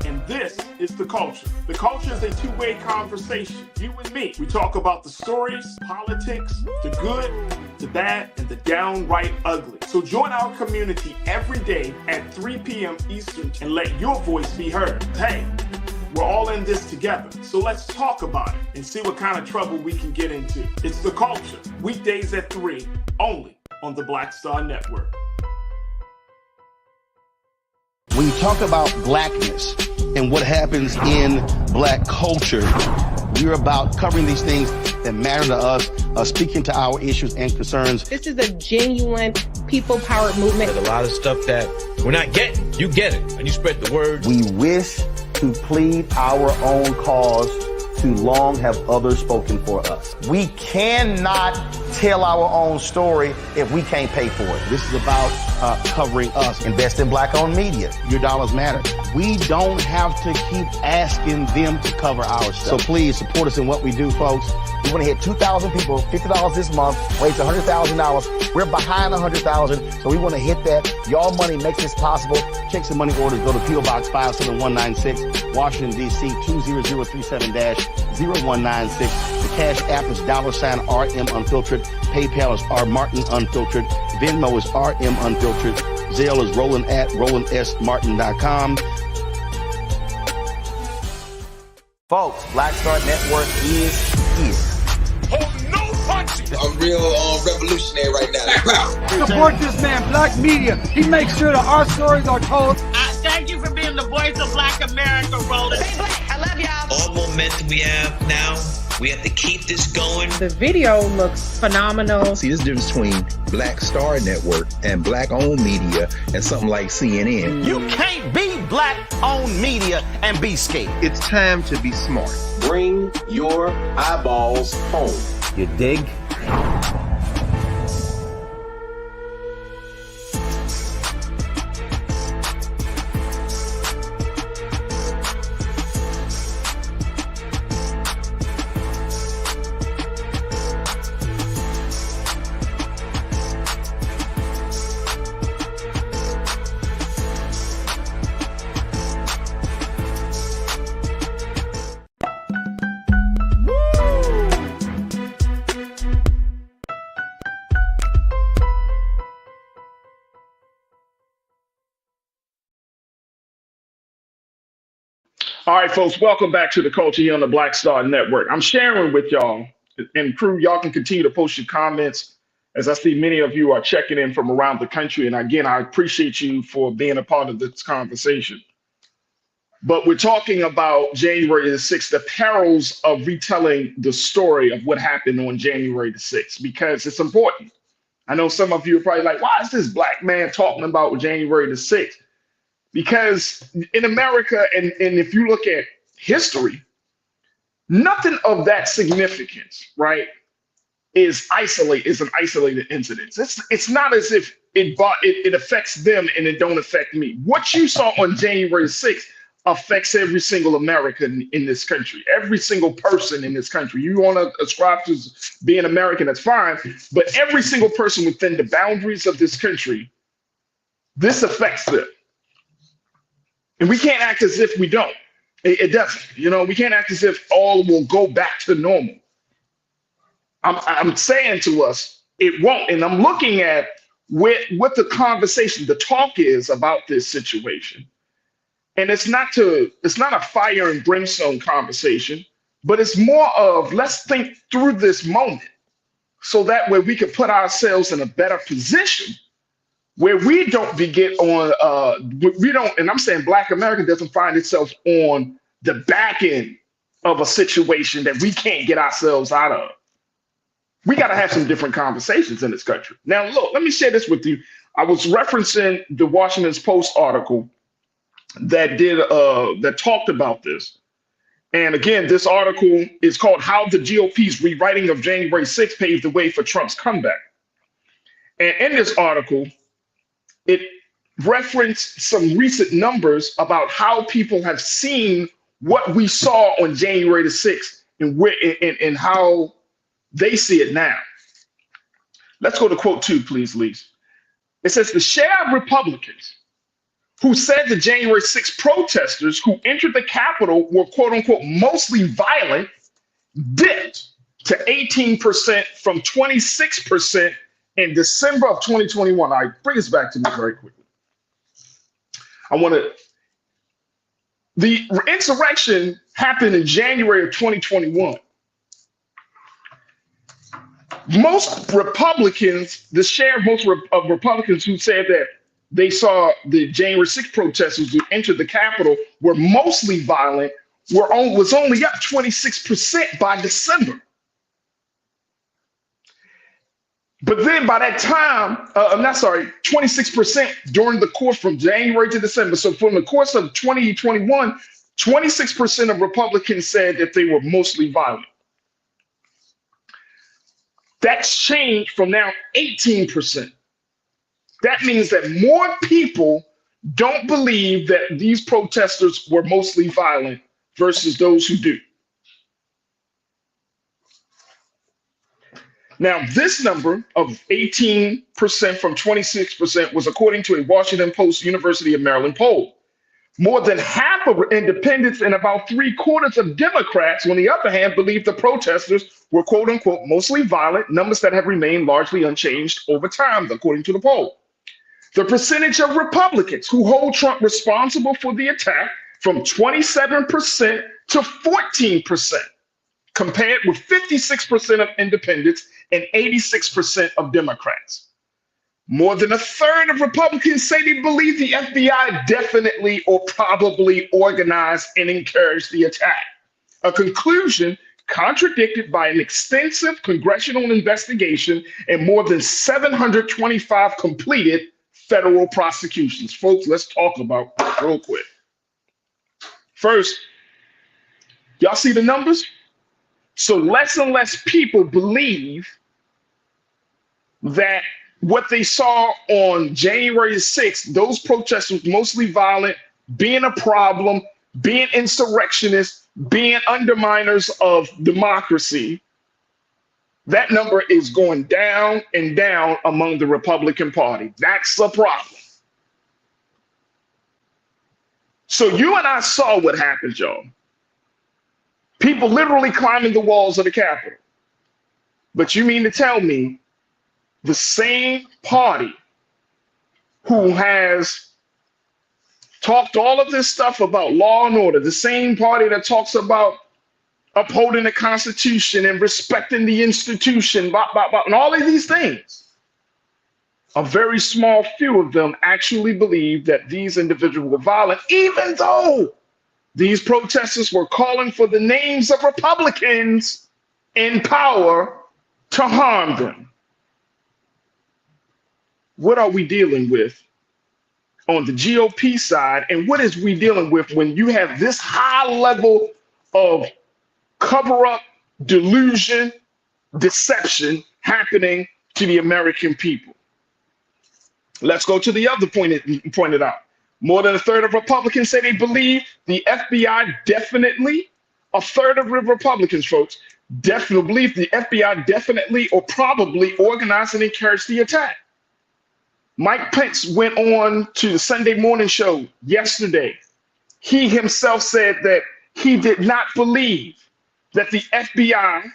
And this is The Culture. The Culture is a two-way conversation. You and me. We talk about the stories, politics, the good, the bad, and the downright ugly. So join our community every day at 3 p.m. Eastern and let your voice be heard. Hey, we're all in this together. So let's talk about it and see what kind of trouble we can get into. It's The Culture, weekdays at 3, only on the Black Star Network.
When you talk about blackness and what happens in black culture, we're about covering these things that matter to us, speaking to our issues and concerns.
This is a genuine people-powered movement.
There's a lot of stuff that we're not getting. You get it, and you spread the word.
We wish to plead our own cause. Too long have others spoken for us. We cannot tell our own story if we can't pay for it. This is about covering us. Invest in black-owned media. Your dollars matter. We don't have to keep asking them to cover our stuff. So please support us in what we do, folks. We want to hit 2,000 people, $50 this month, raise $100,000. We're behind 100,000, so we want to hit that. Y'all money makes this possible. Checks and money orders go to P.O. Box 57196, Washington, D.C. 20037-0196. The Cash App is $RM Unfiltered. PayPal is R Martin Unfiltered. Venmo is RM Unfiltered. Zelle is Roland at RolandSMartin.com. Folks, Black Star Network is here.
I'm real revolutionary right now.
Support this man, Black Media. He makes sure that our stories are told.
Thank you for being the voice of Black America, Roland.
Stay black. I love y'all.
All momentum we have now, we have to keep this going.
The video looks phenomenal.
See, this difference between Black Star Network and black-owned media and something like CNN.
You can't be black-owned media and be scared.
It's time to be smart.
Bring your eyeballs home.
You dig?
All right, folks, welcome back to The Culture here on the Black Star Network. I'm sharing with y'all, and crew, y'all can continue to post your comments as I see many of you are checking in from around the country. And again, I appreciate you for being a part of this conversation. But we're talking about January the 6th, the perils of retelling the story of what happened on January the 6th, because it's important. I know some of you are probably like, why is this black man talking about January the 6th? Because in America, and if you look at history, nothing of that significance, right, is an isolated incident. It's not as if it affects them and it don't affect me. What you saw on January 6th affects every single American in this country, every single person in this country. You want to ascribe to being American, that's fine, but every single person within the boundaries of this country, this affects them. And we can't act as if we don't. It doesn't. You know, we can't act as if all will go back to normal. I'm saying to us, it won't. And I'm looking at what the conversation, the talk is about this situation. And it's not a fire and brimstone conversation, but it's more of let's think through this moment so that way we can put ourselves in a better position where we don't begin on, and I'm saying Black America doesn't find itself on the back end of a situation that we can't get ourselves out of. We got to have some different conversations in this country. Now, look, let me share this with you. I was referencing the Washington Post article that talked about this. And again, this article is called How the GOP's Rewriting of January 6th Paved the Way for Trump's Comeback. And in this article, it referenced some recent numbers about how people have seen what we saw on January the 6th and how they see it now. Let's go to quote 2, please, Lise. It says, the share of Republicans who said the January 6th protesters who entered the Capitol were, quote unquote, mostly violent, dipped to 18% from 26% in December of 2021. All right, bring us back to me very quickly. The insurrection happened in January of 2021. Most Republicans, the share of Republicans who said that they saw the January 6th protesters who entered the Capitol were mostly violent, was only up 26% by December. But then by that time, 26% during the course from January to December. So from the course of 2021, 26% of Republicans said that they were mostly violent. That's changed from now 18%. That means that more people don't believe that these protesters were mostly violent versus those who do. Now, this number of 18% from 26% was according to a Washington Post University of Maryland poll. More than half of independents and about 3/4 of Democrats, on the other hand, believe the protesters were, quote unquote, mostly violent, numbers that have remained largely unchanged over time, according to the poll. The percentage of Republicans who hold Trump responsible for the attack from 27% to 14%, compared with 56% of independents and 86% of Democrats. More than a third of Republicans say they believe the FBI definitely or probably organized and encouraged the attack, a conclusion contradicted by an extensive congressional investigation and more than 725 completed federal prosecutions. Folks, let's talk about this real quick. First, y'all see the numbers? So less and less people believe that what they saw on January 6th, those protesters, mostly violent, being a problem, being insurrectionists, being underminers of democracy, that number is going down and down among the Republican Party. That's the problem. So you and I saw what happened, y'all. People literally climbing the walls of the Capitol. But you mean to tell me the same party who has talked all of this stuff about law and order, the same party that talks about upholding the Constitution and respecting the institution, and all of these things, a very small few of them actually believe that these individuals were violent, even though These protesters were calling for the names of Republicans in power to harm them. What are we dealing with on the GOP side? And what is we dealing with when you have this high level of cover up, delusion, deception happening to the American people? Let's go to the other point it pointed out. More than a third of Republicans say they believe the FBI definitely, a third of Republicans, folks, definitely believe the FBI definitely or probably organized and encouraged the attack. Mike Pence went on to the Sunday morning show yesterday. He himself said that he did not believe that the FBI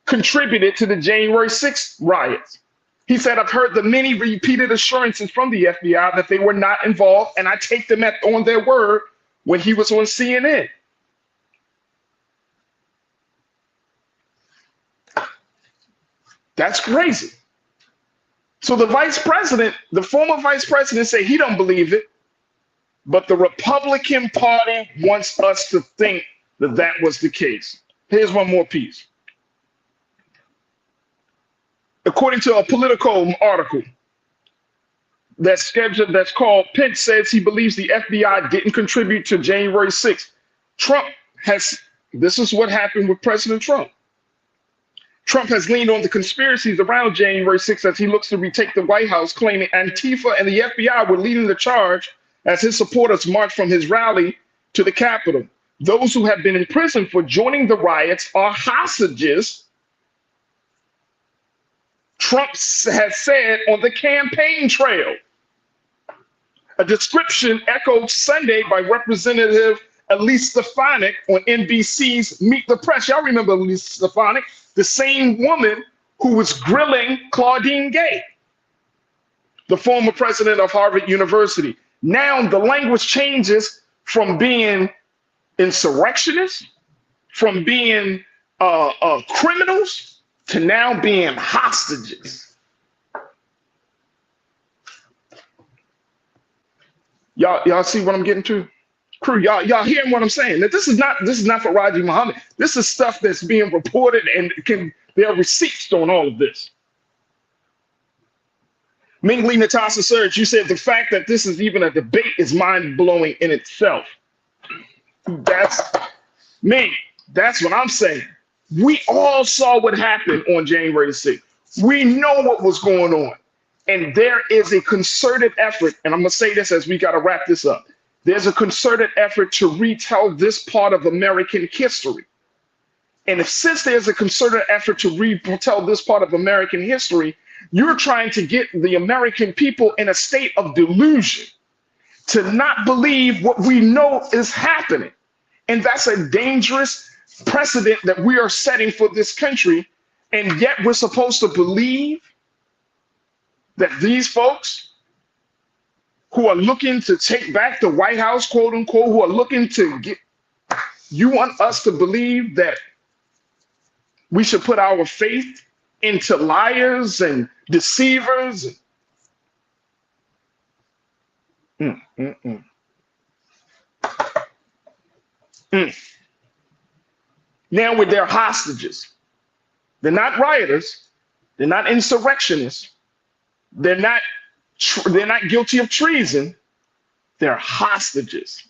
contributed to the January 6th riots. He said, I've heard the many repeated assurances from the FBI that they were not involved, and I take them on their word when he was on CNN. That's crazy. So the vice president, the former vice president, said he don't believe it, but the Republican Party wants us to think that that was the case. Here's one more piece. According to a Politico article that's scheduled, that's called Pence says he believes the FBI didn't contribute to January 6th. This is what happened with President Trump. Trump has leaned on the conspiracies around January 6th as he looks to retake the White House, claiming Antifa and the FBI were leading the charge as his supporters marched from his rally to the Capitol. Those who have been in prison for joining the riots are hostages, Trump has said on the campaign trail. A description echoed Sunday by Representative Elise Stefanik on NBC's Meet the Press. Y'all remember Elise Stefanik, the same woman who was grilling Claudine Gay, the former president of Harvard University. Now the language changes from being insurrectionists, from being criminals, to now being hostages. Y'all see what I'm getting to? Crew, y'all hearing what I'm saying? That this is not Farajii Muhammad. This is stuff that's being reported, and there are receipts on all of this. Mingli Natasha Surge, you said the fact that this is even a debate is mind-blowing in itself. That's what I'm saying. We all saw what happened on January 6th. We know what was going on. And there is a concerted effort, and I'm going to say this as we got to wrap this up. There's a concerted effort to retell this part of American history. And since there's a concerted effort to retell this part of American history, you're trying to get the American people in a state of delusion to not believe what we know is happening. And that's a dangerous precedent that we are setting for this country. And yet we're supposed to believe that these folks who are looking to take back the White House, quote unquote, who are looking to get, you want us to believe that we should put our faith into liars and deceivers? Now with their hostages. They're not rioters. They're not insurrectionists. They're not guilty of treason. They're hostages.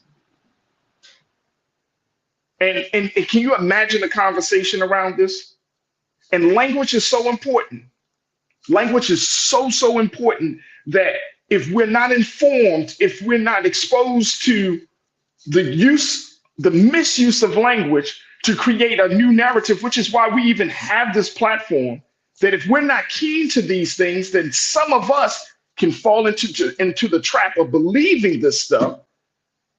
And can you imagine the conversation around this? And language is so important. Language is so important that if we're not informed, if we're not exposed to the misuse of language to create a new narrative, which is why we even have this platform, that if we're not keen to these things, then some of us can fall into the trap of believing this stuff.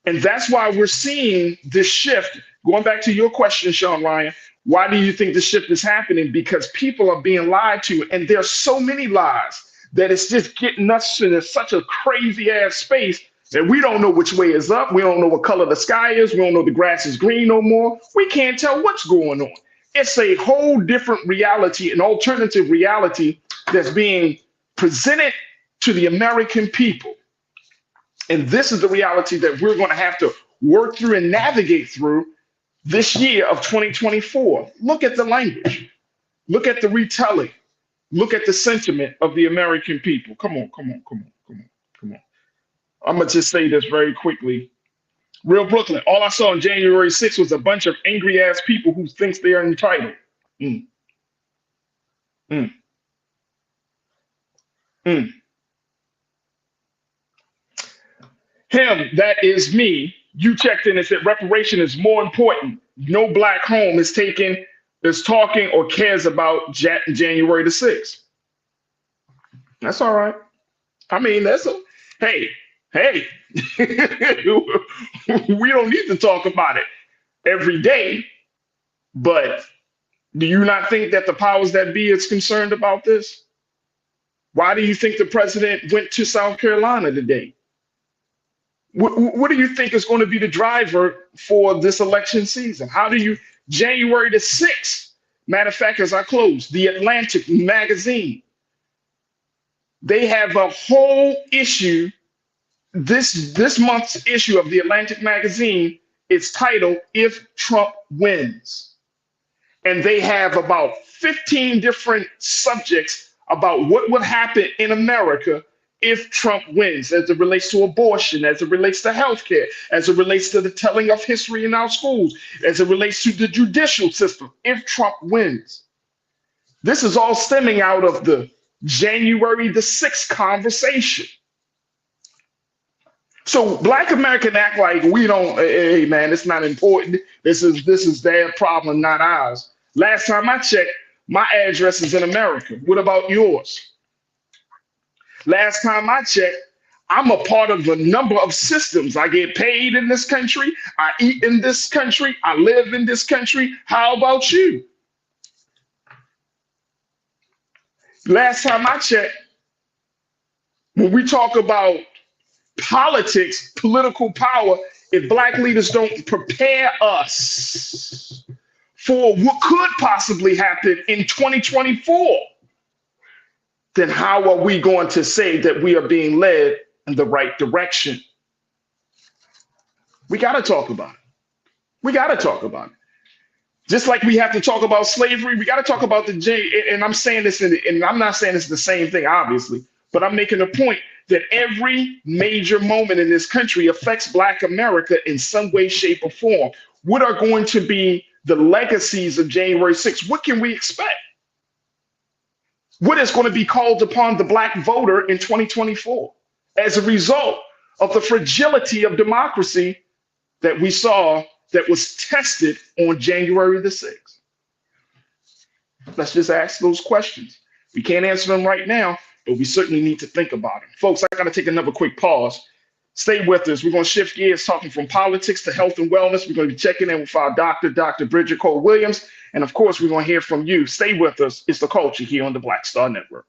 And that's why we're seeing this shift. Going back to your question, Sean Ryan, why do you think the shift is happening? Because people are being lied to, and there's so many lies that it's just getting us into such a crazy ass space that we don't know which way is up. We don't know what color the sky is. We don't know the grass is green no more. We can't tell what's going on. It's a whole different reality, an alternative reality that's being presented to the American people. And this is the reality that we're going to have to work through and navigate through this year of 2024. Look at the language. Look at the retelling. Look at the sentiment of the American people. Come on. I'm going to just say this very quickly. Real Brooklyn, all I saw on January 6th was a bunch of angry ass people who thinks they are entitled. Him, that is me. You checked in and said reparation is more important. No black home is talking or cares about January the 6th. That's all right. I mean, hey, we don't need to talk about it every day, but do you not think that the powers that be is concerned about this? Why do you think the president went to South Carolina today? What do you think is going to be the driver for this election season? January the 6th, matter of fact, as I close, the Atlantic magazine, they have a whole issue. This month's issue of the Atlantic magazine is titled "If Trump Wins," and they have about 15 different subjects about what would happen in America if Trump wins, as it relates to abortion, as it relates to healthcare, as it relates to the telling of history in our schools, as it relates to the judicial system, if Trump wins. This is all stemming out of the January the 6th conversation. So Black American act like we don't, hey man, it's not important. This is their problem, not ours. Last time I checked, my address is in America. What about yours? Last time I checked, I'm a part of a number of systems. I get paid in this country. I eat in this country. I live in this country. How about you? Last time I checked, when we talk about politics, political power, if Black leaders don't prepare us for what could possibly happen in 2024, then how are we going to say that we are being led in the right direction? We got to talk about it. Just like we have to talk about slavery, we got to talk about and I'm saying this, and I'm not saying it's the same thing, obviously, but I'm making a point that every major moment in this country affects Black America in some way, shape, or form. What are going to be the legacies of January 6th? What can we expect? What is going to be called upon the Black voter in 2024 as a result of the fragility of democracy that we saw that was tested on January the 6th? Let's just ask those questions. We can't answer them right now, but we certainly need to think about them. Folks, I got to take another quick pause. Stay with us. We're going to shift gears, talking from politics to health and wellness. We're going to be checking in with our doctor, Dr. Bridget Cole-Williams. And of course, we're going to hear from you. Stay with us. It's The Culture here on the Black Star Network.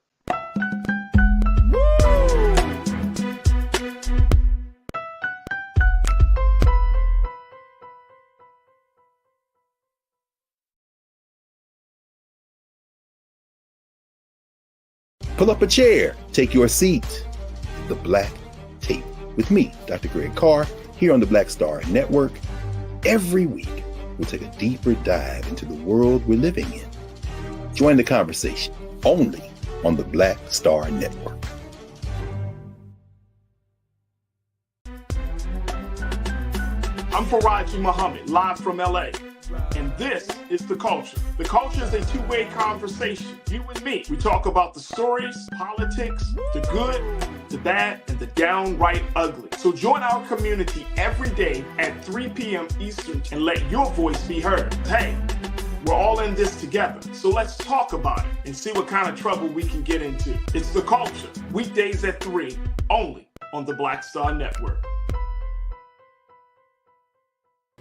Pull up a chair, take your seat. The Black Tape with me, Dr. Greg Carr, here on the Black Star Network. Every week, we'll take a deeper dive into the world we're living in. Join the conversation only on the Black Star Network.
I'm Farajii Muhammad, live from LA. And this is The Culture. The Culture is a two-way conversation. You and me. We talk about the stories, politics, the good, the bad, and the downright ugly. So join our community every day at 3 p.m. Eastern and let your voice be heard. Hey, we're all in this together. So let's talk about it and see what kind of trouble we can get into. It's The Culture, weekdays at 3, only on the Black Star Network.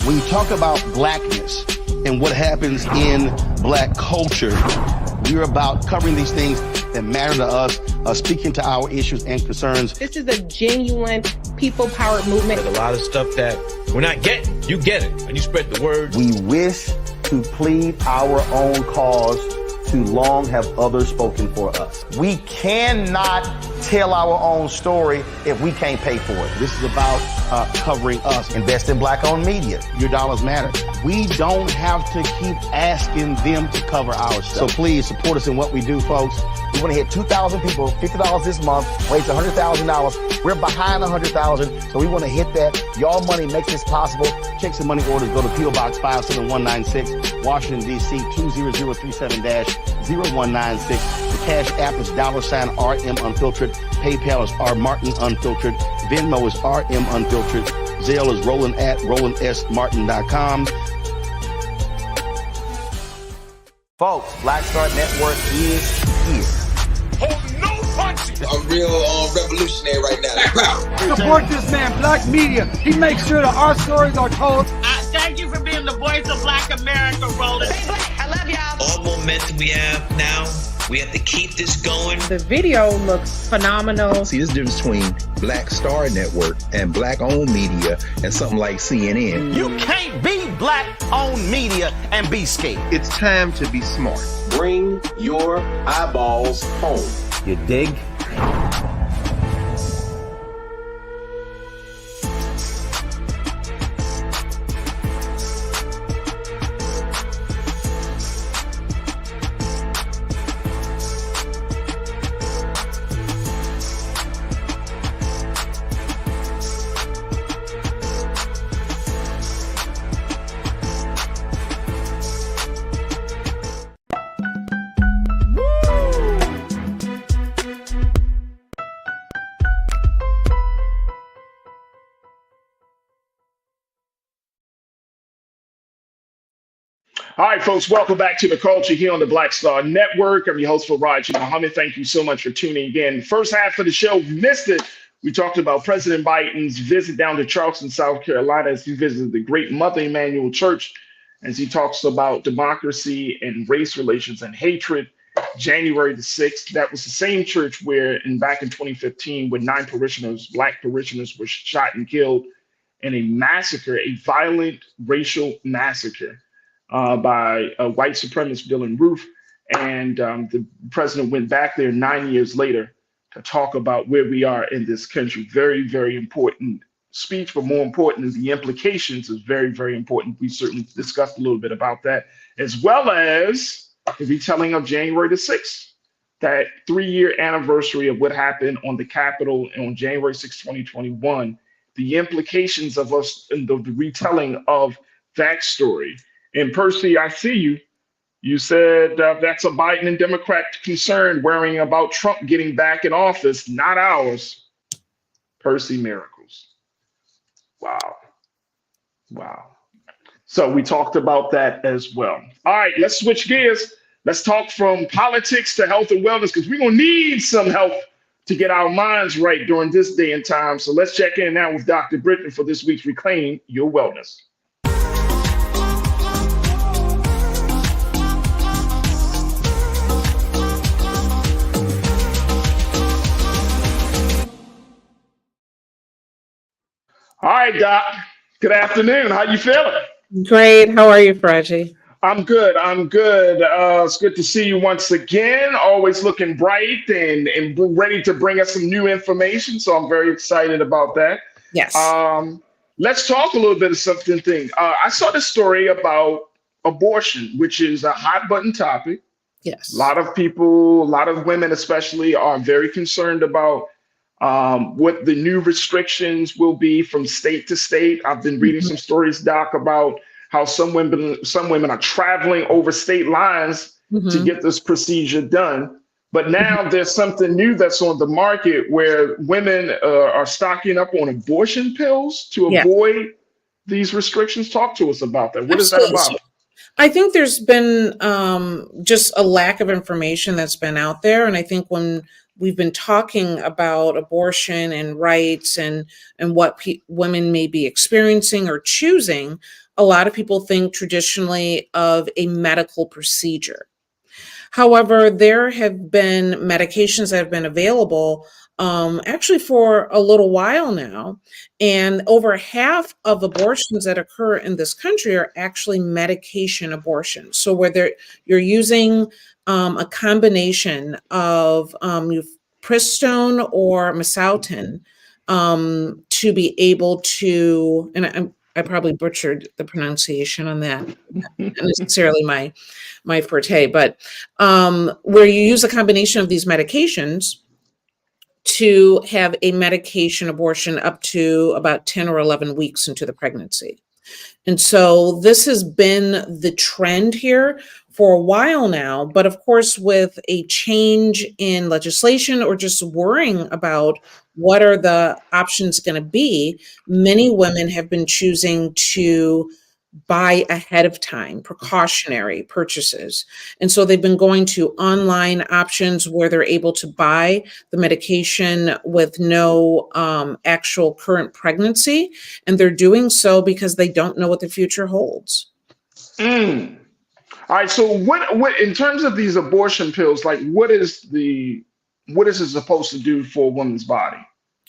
When you talk about blackness and what happens in Black culture, we're about covering these things that matter to us, speaking to our issues and concerns.
This is a genuine people-powered movement.
There's a lot of stuff that we're not getting. You get it, and you spread the word.
We wish to plead our own cause too long have others spoken for us. We cannot tell our own story if we can't pay for it. This is about covering us. Invest in black-owned media. Your dollars matter. We don't have to keep asking them to cover our stuff. So please support us in what we do, folks. We want to hit 2,000 people, $50 this month, raise $100,000. We're behind 100,000, so we want to hit that. Y'all money makes this possible. Checks and money orders go to P.O. Box 57196, Washington, D.C. 20037-0196. The Cash App is $RM Unfiltered. PayPal is R Martin Unfiltered. Venmo is RM Unfiltered. Zelle is roland@rolandsmartin.com. Folks, Black Star Network is here.
I'm real revolutionary right now.
Support this man, Black Media. He makes sure that our stories are told.
Thank you for being the voice of Black America, Roland.
I love y'all.
All momentum we have now, we have to keep this going.
The video looks phenomenal.
See, this difference between Black Star Network and black-owned media and something like CNN.
You can't be black-owned media and be scared.
It's time to be smart.
Bring your eyeballs home.
You dig?
All right, folks, welcome back to The Culture here on the Black Star Network. I'm your host, Farajii Muhammad. Thank you so much for tuning in. First half of the show, you missed it. We talked about President Biden's visit down to Charleston, South Carolina, as he visited the Great Mother Emanuel Church, as he talks about democracy and race relations and hatred. January the 6th, that was the same church where back in 2015, when 9 parishioners, Black parishioners, were shot and killed in a massacre, a violent racial massacre. By a white supremacist Dylan Roof. And the president went back there 9 years later to talk about where we are in this country. Very, very important speech, but more important, the implications is very, very important. We certainly discussed a little bit about that, as well as the retelling of January the 6th, that 3-year anniversary of what happened on the Capitol on January 6, 2021, the implications of us in the retelling of that story. And Percy, I see you. You said that's a Biden and Democrat concern, worrying about Trump getting back in office, not ours. Percy Miracles. Wow. Wow. So we talked about that as well. All right, let's switch gears. Let's talk from politics to health and wellness, because we're going to need some help to get our minds right during this day and time. So let's check in now with Dr. Britton for this week's Reclaiming Your Wellness. All right, Doc. Good afternoon. How you feeling?
Great. How are you, Farajii?
I'm good. I'm good. It's good to see you once again. Always looking bright and ready to bring us some new information. So I'm very excited about that.
Yes.
Let's talk a little bit of something. I saw this story about abortion, which is a hot button topic.
Yes.
A lot of people, a lot of women especially, are very concerned about what the new restrictions will be from state to state. I've been reading some stories, Doc, about how some women are traveling over state lines to get this procedure done. But now there's something new that's on the market where women are stocking up on abortion pills to avoid these restrictions. Talk to us about that. What
Absolutely.
is that about?
I think there's been just a lack of information that's been out there. And I think when we've been talking about abortion and rights and what women may be experiencing or choosing, a lot of people think traditionally of a medical procedure. However, there have been medications that have been available actually for a little while now. And over half of abortions that occur in this country are actually medication abortions. So where you're using a combination of Pristone or Misautin to be able to, and I probably butchered the pronunciation on that. Not necessarily my forte, but where you use a combination of these medications to have a medication abortion up to about 10 or 11 weeks into the pregnancy. And so this has been the trend here for a while now. But of course, with a change in legislation or just worrying about what are the options going to be, many women have been choosing to buy ahead of time, precautionary purchases. And so they've been going to online options where they're able to buy the medication with no actual current pregnancy. And they're doing so because they don't know what the future holds.
Mm. All right. So what in terms of these abortion pills, like what is it supposed to do for a woman's body?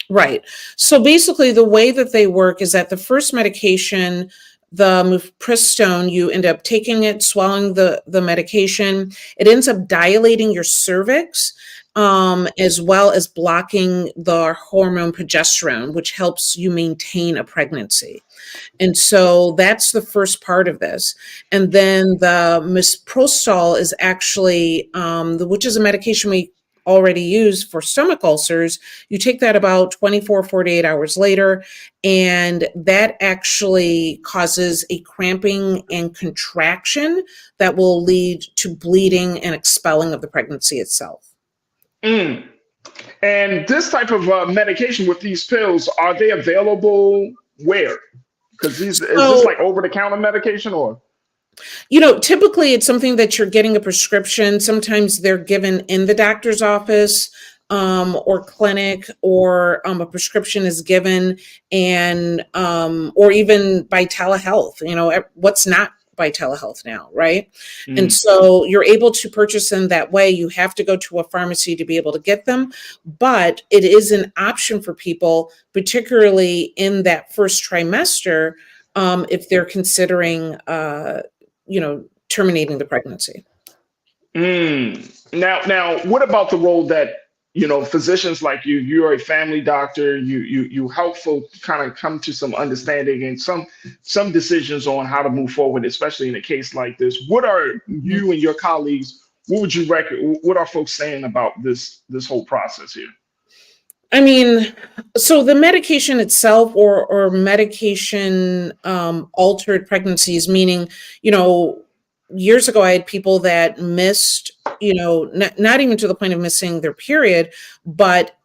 Right. So basically, the way that they work is that the first medication, the mifepristone, you end up taking it, swallowing the medication. It ends up dilating your cervix, as well as blocking the hormone progesterone, which helps you maintain a pregnancy. And so that's the first part of this. And then the misoprostol is actually, which is a medication we already use for stomach ulcers. You take that about 24, 48 hours later, and that actually causes a cramping and contraction that will lead to bleeding and expelling of the pregnancy itself.
Mm. And this type of medication with these pills, are they available where? Because is this like over-the-counter medication or?
Typically it's something that you're getting a prescription. Sometimes they're given in the doctor's office or clinic, or a prescription is given, and or even by telehealth. What's not by telehealth now, right? And so you're able to purchase them that way. You have to go to a pharmacy to be able to get them, but it is an option for people, particularly in that first trimester, if they're considering terminating the pregnancy.
Now, what about the role that physicians like you're a family doctor, you help folks kind of come to some understanding and some decisions on how to move forward, especially in a case like this. What are you and your colleagues? What would you recommend? What are folks saying about this whole process here?
I mean, so the medication itself, or medication altered pregnancies, meaning, years ago I had people that missed, not even to the point of missing their period, but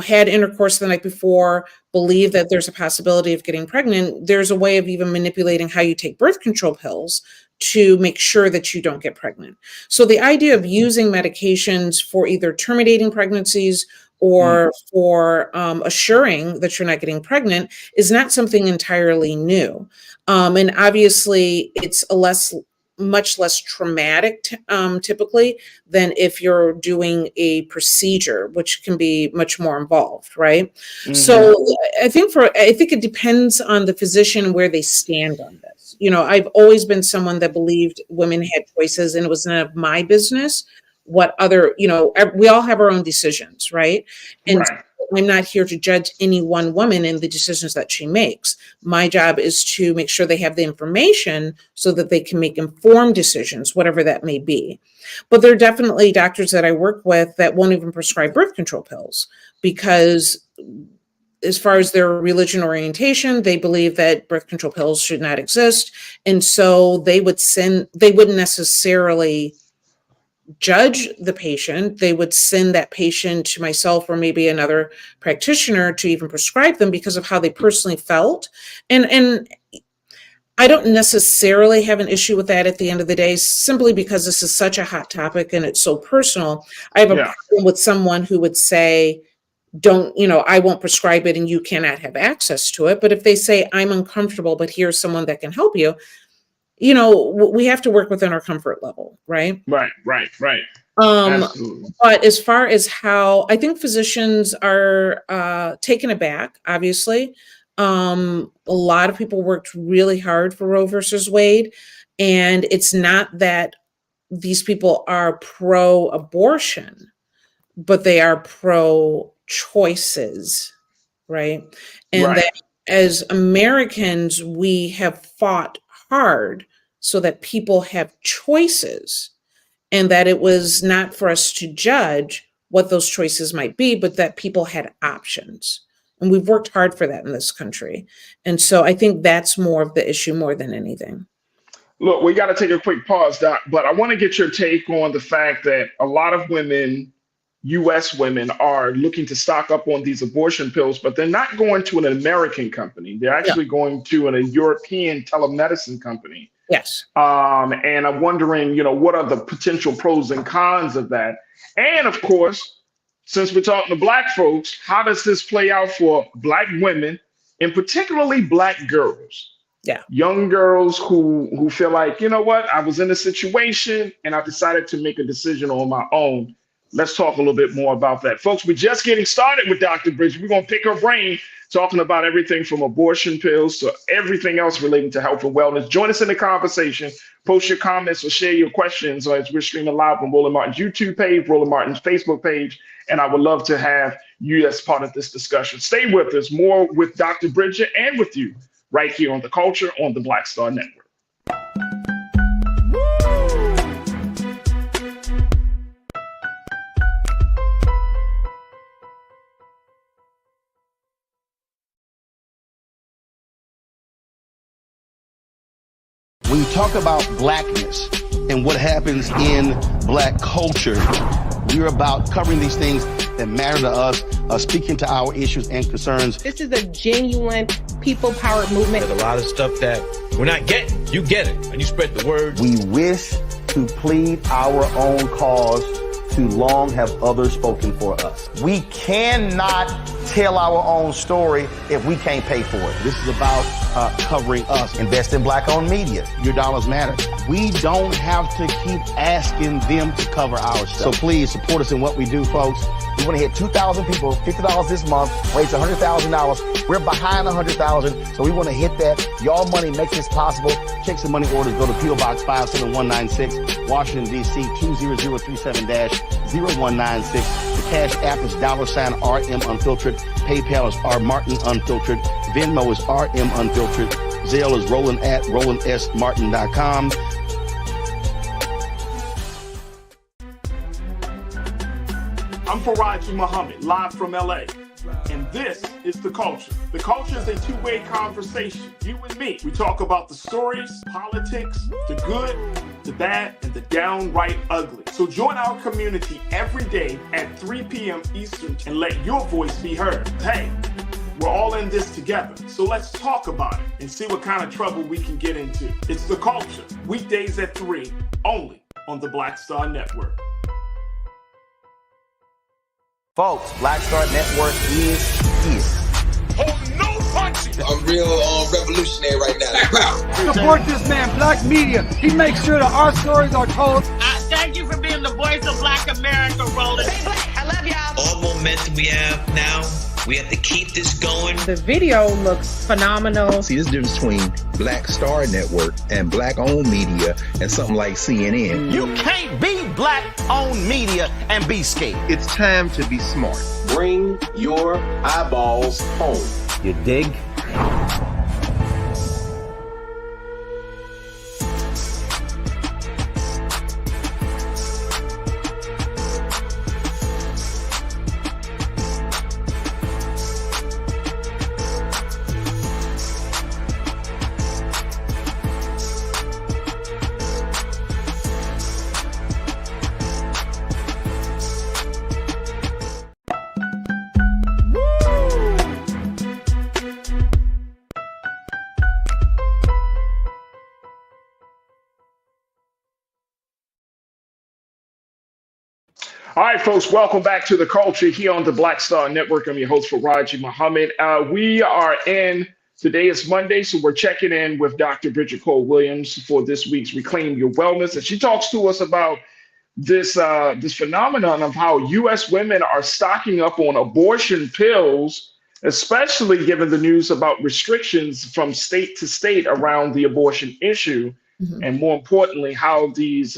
had intercourse the night before, believe that there's a possibility of getting pregnant. There's a way of even manipulating how you take birth control pills to make sure that you don't get pregnant. So the idea of using medications for either terminating pregnancies or for assuring that you're not getting pregnant is not something entirely new. And obviously it's much less traumatic typically than if you're doing a procedure, which can be much more involved, right? So I think it depends on the physician and where they stand on this. I've always been someone that believed women had choices, and it was none of my business what other, we all have our own decisions, right? And
Right.
I'm not here to judge any one woman in the decisions that she makes. My job is to make sure they have the information so that they can make informed decisions, whatever that may be. But there are definitely doctors that I work with that won't even prescribe birth control pills because, as far as their religion orientation, they believe that birth control pills should not exist. And so they wouldn't necessarily judge the patient. They would send that patient to myself or maybe another practitioner to even prescribe them because of how they personally felt. And I don't necessarily have an issue with that at the end of the day, simply because this is such a hot topic and it's so personal. I have a problem with someone who would say, I won't prescribe it and you cannot have access to it. But if they say, I'm uncomfortable, but here's someone that can help you, we have to work within our comfort level, right?
Right. Absolutely.
But as far as how I think physicians are taken aback, obviously. A lot of people worked really hard for Roe versus Wade. And it's not that these people are pro abortion, but they are pro choices, right? And
Right.
that as Americans, we have fought hard so that people have choices, and that it was not for us to judge what those choices might be, but that people had options. And we've worked hard for that in this country. And so I think that's more of the issue more than anything.
Look, we got to take a quick pause, Doc, but I want to get your take on the fact that a lot of women, US women, are looking to stock up on these abortion pills, but they're not going to an American company. They're
Yeah.
actually going to a European telemedicine company.
Yes.
And I'm wondering, what are the potential pros and cons of that? And of course, since we're talking to Black folks, how does this play out for Black women and particularly Black girls?
Yeah.
Young girls who feel like, I was in a situation and I decided to make a decision on my own. Let's talk a little bit more about that. Folks, we're just getting started with Dr. Bridge. We're going to pick her brain talking about everything from abortion pills to everything else relating to health and wellness. Join us in the conversation. Post your comments or share your questions as we're streaming live on Roland Martin's YouTube page, Roland Martin's Facebook page, and I would love to have you as part of this discussion. Stay with us. More with Dr. Bridget and with you right here on The Culture on the Black Star Network.
When you talk about blackness and what happens in Black culture, we're about covering these things that matter to us, speaking to our issues and concerns.
This is a genuine people-powered movement.
There's a lot of stuff that we're not getting. You get it, and you spread the word.
We wish to plead our own cause. Too long have others spoken for us. We cannot tell our own story if we can't pay for it. This is about covering us. Invest in Black-owned media. Your dollars matter. We don't have to keep asking them to cover our stuff. So please support us in what we do, folks. We want to hit 2,000 people, $50 this month, raise $100,000. We're behind 100,000, so we want to hit that. Y'all money makes this possible. Check some money orders. Go to P.O. Box 57196, Washington, D.C. 20037-0196. The Cash App is $RM Unfiltered. PayPal is R Martin Unfiltered. Venmo is RM Unfiltered. Zelle is Roland at RolandSMartin.com.
I'm Farajii Muhammad, live from LA. And this is The Culture. The Culture is a two-way conversation. You and me. We talk about the stories, politics, the good, the bad, and the downright ugly. So join our community every day at 3 p.m. Eastern and let your voice be heard. Hey, we're all in this together. So let's talk about it and see what kind of trouble we can get into. It's The Culture, weekdays at 3, only on the Black Star Network.
Folks, Black Star Network is here.
Oh, no punching!
I'm real revolutionary right now.
Support this man, Black Media. He makes sure that our stories are told.
Thank you for being the voice of Black America, Roland.
Stay Black. I love y'all.
All momentum we have now, we have to keep this going.
The video looks phenomenal.
See, this difference between Black Star Network and Black-owned media and something like CNN.
You can't be Black-owned media and be scared.
It's time to be smart.
Bring your eyeballs home.
You dig?
All right, folks, welcome back to The Culture here on the Black Star Network. I'm your host, Farajii Muhammad. Today is Monday, so we're checking in with Dr. Bridget Cole-Williams for this week's Reclaim Your Wellness. And she talks to us about this phenomenon of how U.S. women are stocking up on abortion pills, especially given the news about restrictions from state to state around the abortion issue,
Mhm.
and more importantly, how this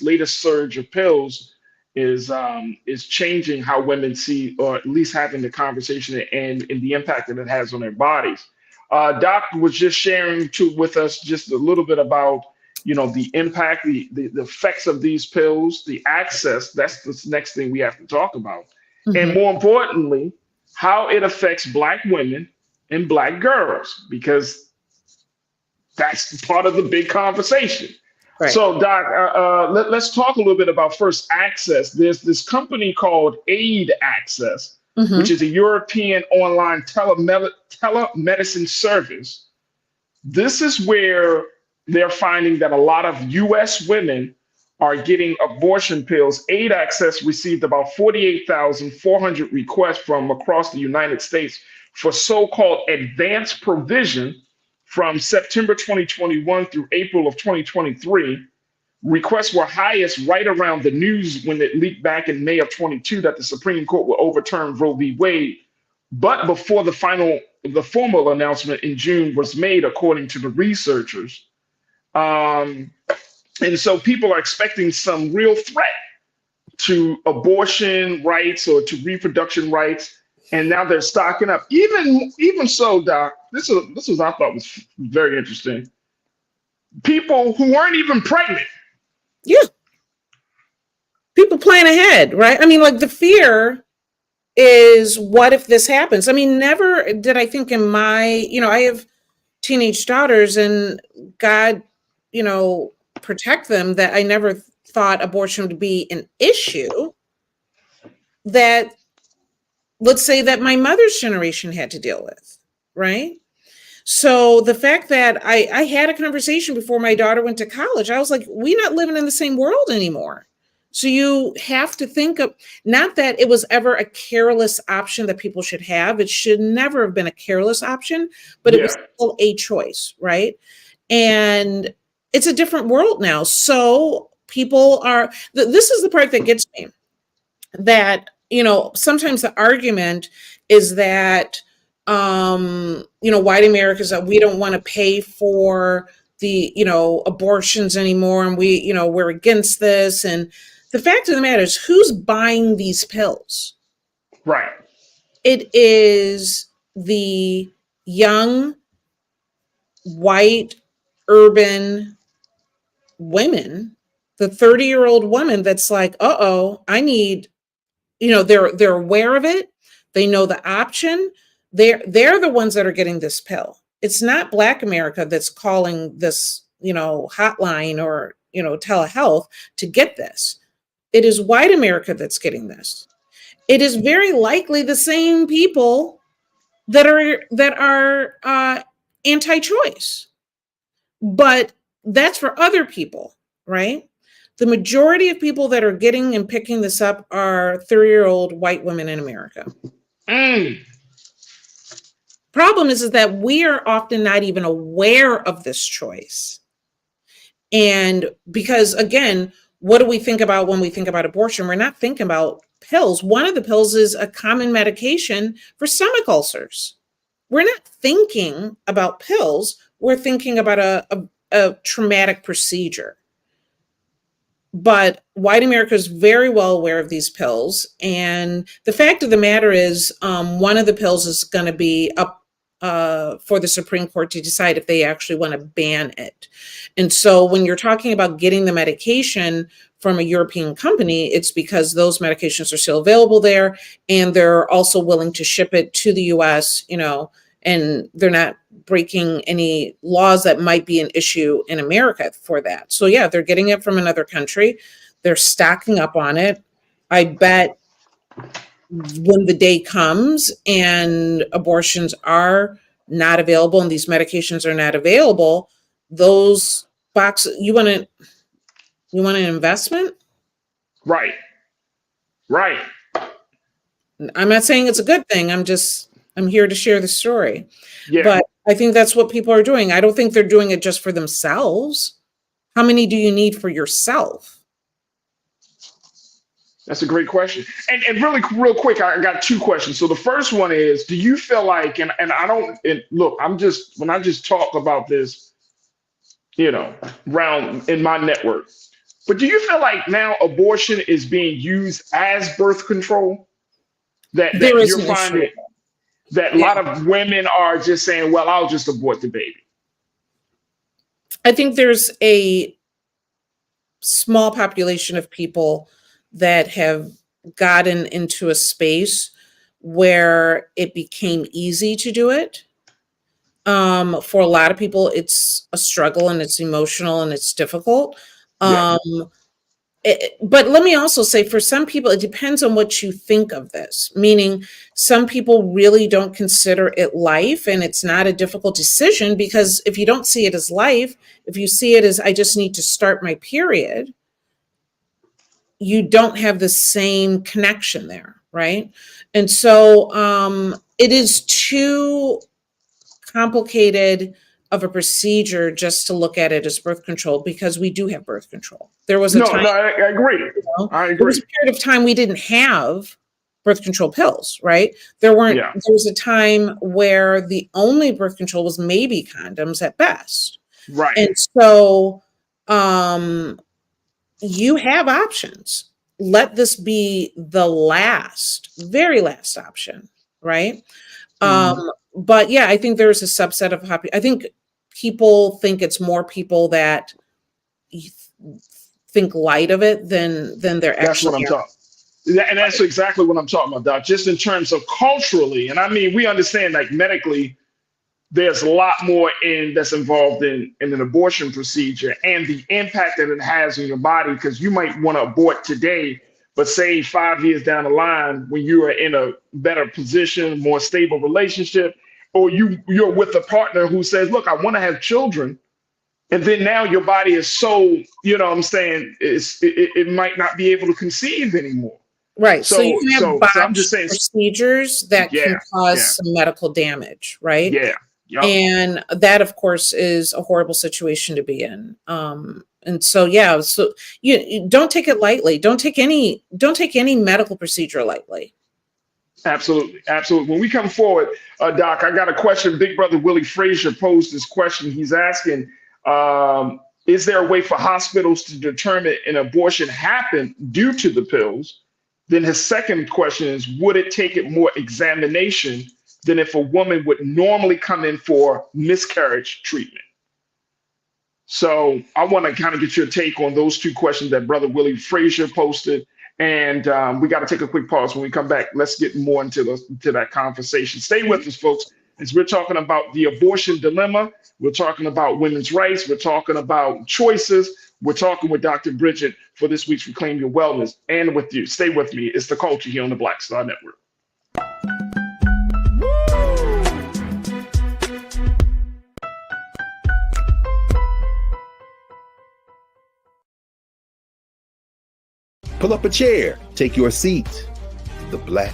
latest surge of pills is changing how women see, or at least having the conversation and the impact that it has on their bodies. Doc was just sharing with us just a little bit about the impact, the effects of these pills, the access. That's the next thing we have to talk about, and
Mhm.
more importantly, how it affects Black women and Black girls, because that's part of the big conversation.
Right.
So, Doc, let's talk a little bit about first access. There's this company called Aid Access, which
Mhm.
is a European online telemedicine service. This is where they're finding that a lot of US women are getting abortion pills. Aid Access received about 48,400 requests from across the United States for so-called advanced provision from September 2021 through April of 2023. Requests were highest right around the news when it leaked back in May of 22 that the Supreme Court will overturn Roe v. Wade, but before the formal announcement in June was made, according to the researchers. Um, and so people are expecting some real threat to abortion rights or to reproduction rights. And now they're stocking up. Even so, Doc, this was I thought was very interesting. People who weren't even pregnant.
Yeah. People plan ahead, right? I mean, like the fear is, what if this happens? I mean, never did I think in my, I have teenage daughters, and God, protect them, that I never thought abortion would be an issue that, let's say, that my mother's generation had to deal with, right? So the fact that I had a conversation before my daughter went to college, I was like, we're not living in the same world anymore. So you have to think of, not that it was ever a careless option that people should have. It should never have been a careless option, but it was still a choice, right? And it's a different world now. So people are, this is the part that gets me, that, sometimes the argument is that, white Americans, that we don't want to pay for the, abortions anymore. And we're against this. And the fact of the matter is, who's buying these pills?
Right.
It is the young, white, urban women, the 30-year-old woman that's like, I need, they're aware of it. They know the option. They're the ones that are getting this pill. It's not Black America that's calling this, hotline or, telehealth to get this. It is white America that's getting this. It is very likely the same people that are anti-choice, but that's for other people, right? The majority of people that are getting and picking this up are 30-year-old white women in America. Problem is that we are often not even aware of this choice. And because, again, what do we think about when we think about abortion? We're not thinking about pills. One of the pills is a common medication for stomach ulcers. We're not thinking about pills. We're thinking about a traumatic procedure. But white America is very well aware of these pills. And the fact of the matter is, one of the pills is going to be up for the Supreme Court to decide if they actually want to ban it. And so when you're talking about getting the medication from a European company, it's because those medications are still available there, and they're also willing to ship it to the US, and they're not breaking any laws that might be an issue in America for that. So yeah, they're getting it from another country. They're stocking up on it. I bet when the day comes and abortions are not available and these medications are not available, those boxes, you want an investment?
Right.
I'm not saying it's a good thing. I'm here to share the story.
Yeah.
But I think that's what people are doing. I don't think they're doing it just for themselves. How many do you need for yourself?
That's a great question. And really, real quick, I got two questions. So the first one is, do you feel like, and I don't, and look, when I just talk about this, round in my network, but do you feel like now abortion is being used as birth control? That
There is
you're
an issue.
finding that a lot of women are just saying, well, I'll just abort the baby.
I think there's a small population of people that have gotten into a space where it became easy to do it. For a lot of people, it's a struggle and it's emotional and it's difficult.
Yeah.
But let me also say, for some people, it depends on what you think of this, meaning some people really don't consider it life, and it's not a difficult decision, because if you don't see it as life, if you see it as, I just need to start my period, you don't have the same connection there, right? And so it is too complicated of a procedure just to look at it as birth control, because we do have birth control. There was a time.
No, I agree. I agree.
There was a period of time we didn't have birth control pills, right? There weren't.
Yeah.
There was a time where the only birth control was maybe condoms at best.
Right.
And so you have options. Let this be the very last option, right? But yeah, I think there's a subset of I think people think it's more people that think light of it than they're actually.
That's what I'm talking. And that's exactly what I'm talking about, Doc. Just in terms of culturally, and I mean, we understand like medically, there's a lot more that's involved in an abortion procedure and the impact that it has on your body, because you might want to abort today, but say 5 years down the line, when you are in a better position, more stable relationship, or you're with a partner who says, look, I want to have children. And then now your body is so, you know what I'm saying, it might not be able to conceive anymore.
Right. So you can have
I'm just saying,
procedures that can cause some medical damage, right?
Yeah. Yep.
And that, of course, is a horrible situation to be in. And so, so you don't take it lightly. Don't take any medical procedure lightly.
Absolutely. Absolutely. When we come forward, Doc, I got a question. Big brother Willie Frazier posed this question. He's asking, is there a way for hospitals to determine an abortion happened due to the pills? Then his second question is, would it take it more examination than if a woman would normally come in for miscarriage treatment? So I want to kind of get your take on those two questions that brother Willie Frazier posted. And we got to take a quick pause. When we come back, let's get more into that conversation. Stay with us, folks, as we're talking about the abortion dilemma. We're talking about women's rights. We're talking about choices. We're talking with Dr. Bridget for this week's Reclaim Your Wellness, and with you. Stay with me. It's The Culture here on the Black Star Network.
Pull up a chair, take your seat. The Black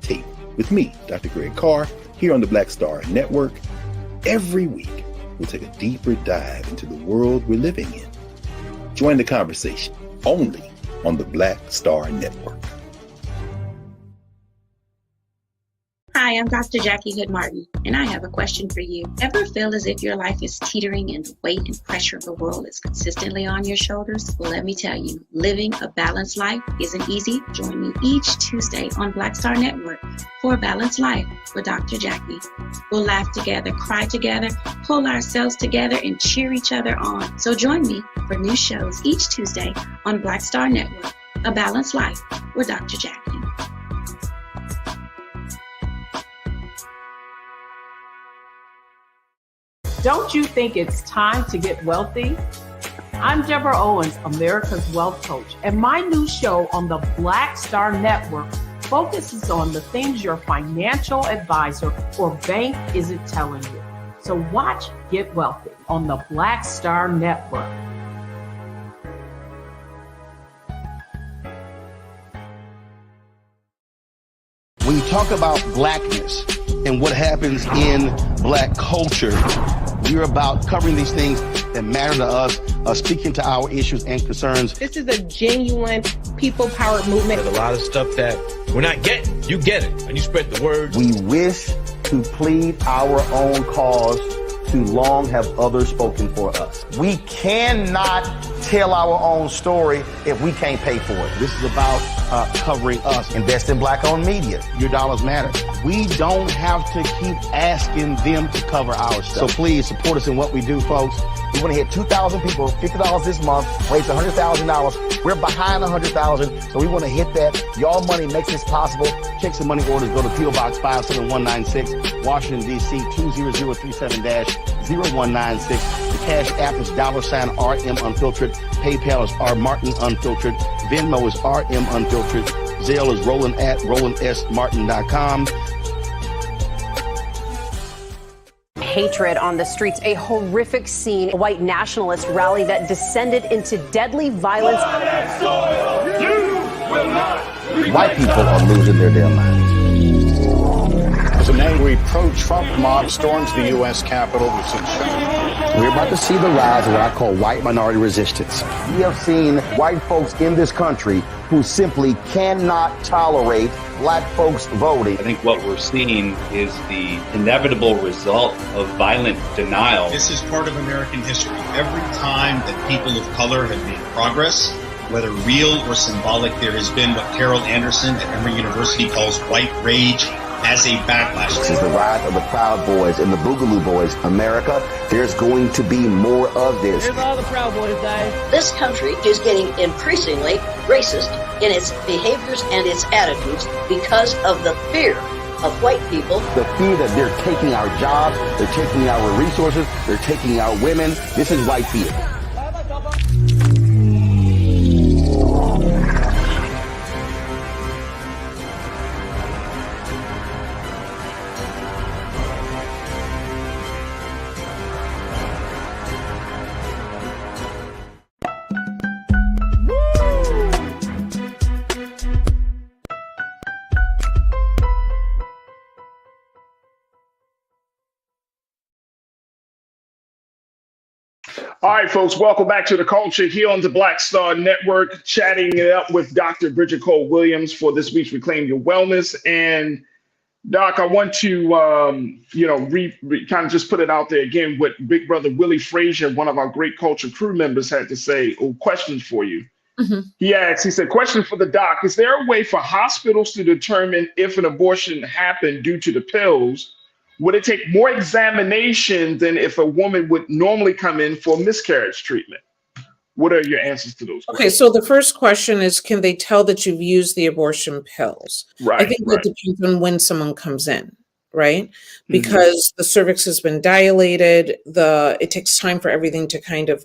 Tape with me, Dr. Greg Carr, here on the Black Star Network. Every week, we'll take a deeper dive into the world we're living in. Join the conversation only on the Black Star Network.
Hi, I'm Dr. Jackie Hood Martin, and I have a question for you. Ever feel as if your life is teetering and the weight and pressure of the world is consistently on your shoulders? Well, let me tell you, living a balanced life isn't easy. Join me each Tuesday on Black Star Network for A Balanced Life with Dr. Jackie. We'll laugh together, cry together, pull ourselves together, and cheer each other on. So join me for new shows each Tuesday on Black Star Network, A Balanced Life with Dr. Jackie.
Don't you think it's time to get wealthy? I'm Deborah Owens, America's Wealth Coach, and my new show on the Black Star Network focuses on the things your financial advisor or bank isn't telling you. So watch Get Wealthy on the Black Star Network.
When you talk about blackness and what happens in Black culture, we're about covering these things that matter to us, speaking to our issues and concerns.
This is a genuine people-powered movement.
There's a lot of stuff that we're not getting. You get it, and you spread the word.
We wish to plead our own cause. Too long have others spoken for us. We cannot tell our own story if we can't pay for it. This is about covering us. Invest in Black-owned media. Your dollars matter. We don't have to keep asking them to cover our stuff. So please support us in what we do, folks. We want to hit 2,000 people, $50 this month, raise $100,000. We're behind 100,000, so we want to hit that. Y'all money makes this possible. Checks and money orders go to P.O. Box 57196, Washington, D.C. 20037-0196. The Cash App is $RM Unfiltered. PayPal is R Martin Unfiltered. Venmo is RM Unfiltered. Zelle is Roland at RolandSMartin.com.
Hatred on the streets, a horrific scene, a white nationalist rally that descended into deadly violence.
White people are losing their damn minds.
As an angry pro-Trump mob storms the U.S. Capitol, we've seen
We're about to see the rise of what I call white minority resistance. We have seen white folks in this country who simply cannot tolerate Black folks voting.
I think what we're seeing is the inevitable result of violent denial.
This is part of American history. Every time that people of color have made progress, whether real or symbolic, there has been what Carol Anderson at Emory University calls white rage as a backlash.
This is the rise of the Proud Boys and the Boogaloo Boys. America, there's going to be more of this.
Here's all the Proud Boys, guys.
This country is getting increasingly racist in its behaviors and its attitudes because of the fear of white people.
The fear that they're taking our jobs, they're taking our resources, they're taking our women. This is white fear.
All right, folks, welcome back to The Culture here on the Black Star Network, chatting it up with Dr. Bridget Cole Williams for this week's Reclaim Your Wellness. And Doc, I want to, kind of just put it out there again, what Big Brother Willie Frazier, one of our great culture crew members, had to say. Questions for you. Mm-hmm. He said, question for the doc, is there a way for hospitals to determine if an abortion happened due to the pills? Would it take more examination than if a woman would normally come in for miscarriage treatment? What are your answers to those questions?
Okay, so the first question is, can they tell that you've used the abortion pills?
Right.
I think that depends on when someone comes in, right? Because the cervix has been dilated, it takes time for everything to kind of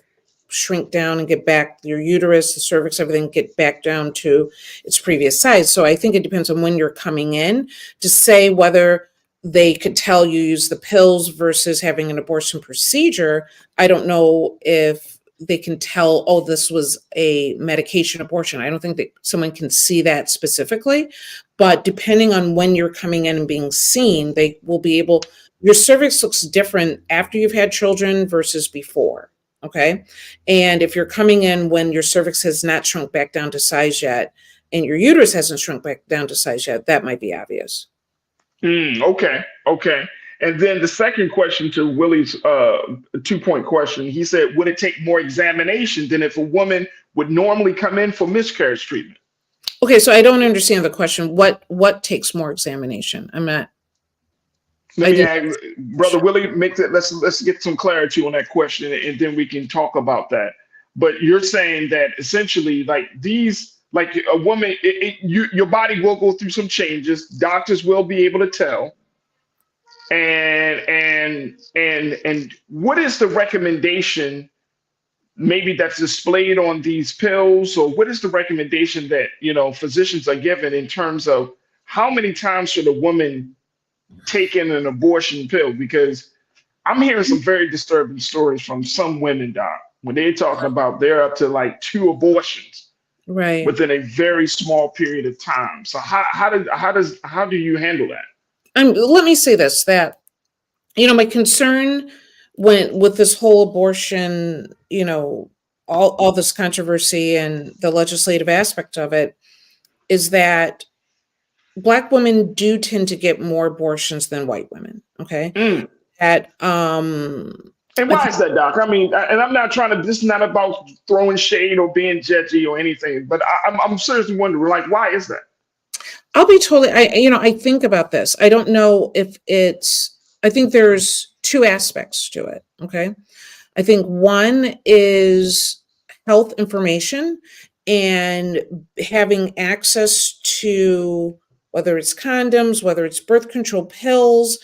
shrink down and get back, your uterus, the cervix, everything get back down to its previous size. So I think it depends on when you're coming in to say whether they could tell you use the pills versus having an abortion procedure. I don't know if they can tell, oh, this was a medication abortion. I don't think that someone can see that specifically, but depending on when you're coming in and being seen, they will be able, your cervix looks different after you've had children versus before. Okay. And if you're coming in when your cervix has not shrunk back down to size yet, and your uterus hasn't shrunk back down to size yet, that might be obvious.
Okay. And then the second question to Willie's 2-point question, he said, would it take more examination than if a woman would normally come in for miscarriage treatment?
Okay, so I don't understand the question. What takes more examination? I'm not.
Brother Willie, let's get some clarity on that question, and then we can talk about that. But you're saying that essentially, like a woman, your body will go through some changes. Doctors will be able to tell. And what is the recommendation maybe that's displayed on these pills, or what is the recommendation that physicians are given in terms of how many times should a woman take in an abortion pill? Because I'm hearing some very disturbing stories from some women, Doc, when they're talking about they're up to like 2 abortions within a very small period of time. So how do you handle that?
Let me say this, that, my concern when with this whole abortion, all this controversy and the legislative aspect of it, is that Black women do tend to get more abortions than white women. Okay.
Mm.
At
And why is that, Doc? I mean, and I'm not trying to. This is not about throwing shade or being judgy or anything, but I'm seriously wondering, like, why is that?
I'll be totally. I think about this. I don't know if it's. I think there's two aspects to it. Okay. I think one is health information and having access to whether it's condoms, whether it's birth control pills.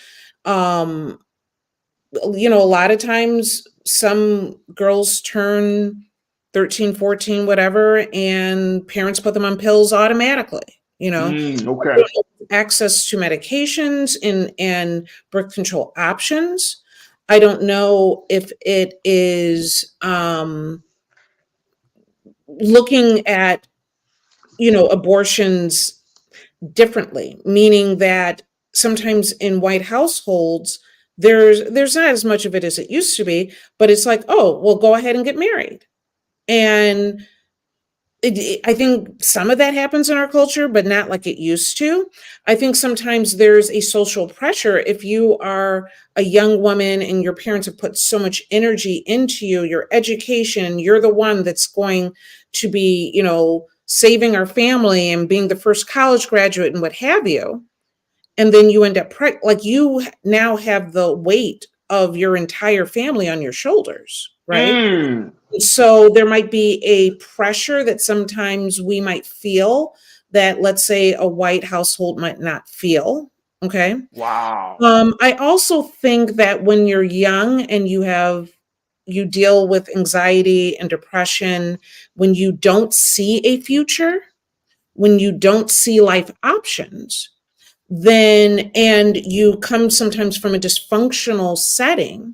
A lot of times some girls turn 13, 14, whatever, and parents put them on pills automatically,
Okay.
access to medications and birth control options. I don't know if it is looking at, abortions differently, meaning that sometimes in white households, there's not as much of it as it used to be, but it's like, oh, well, go ahead and get married. And I think some of that happens in our culture, but not like it used to. I think sometimes there's a social pressure. If you are a young woman and your parents have put so much energy into you, your education, you're the one that's going to be, saving our family and being the first college graduate and what have you. And then you end up like you now have the weight of your entire family on your shoulders, right? So there might be a pressure that sometimes we might feel that, let's say, a white household might not feel. Okay.
Wow.
I also think that when you're young and you deal with anxiety and depression, when you don't see a future, when you don't see life options, and you come sometimes from a dysfunctional setting,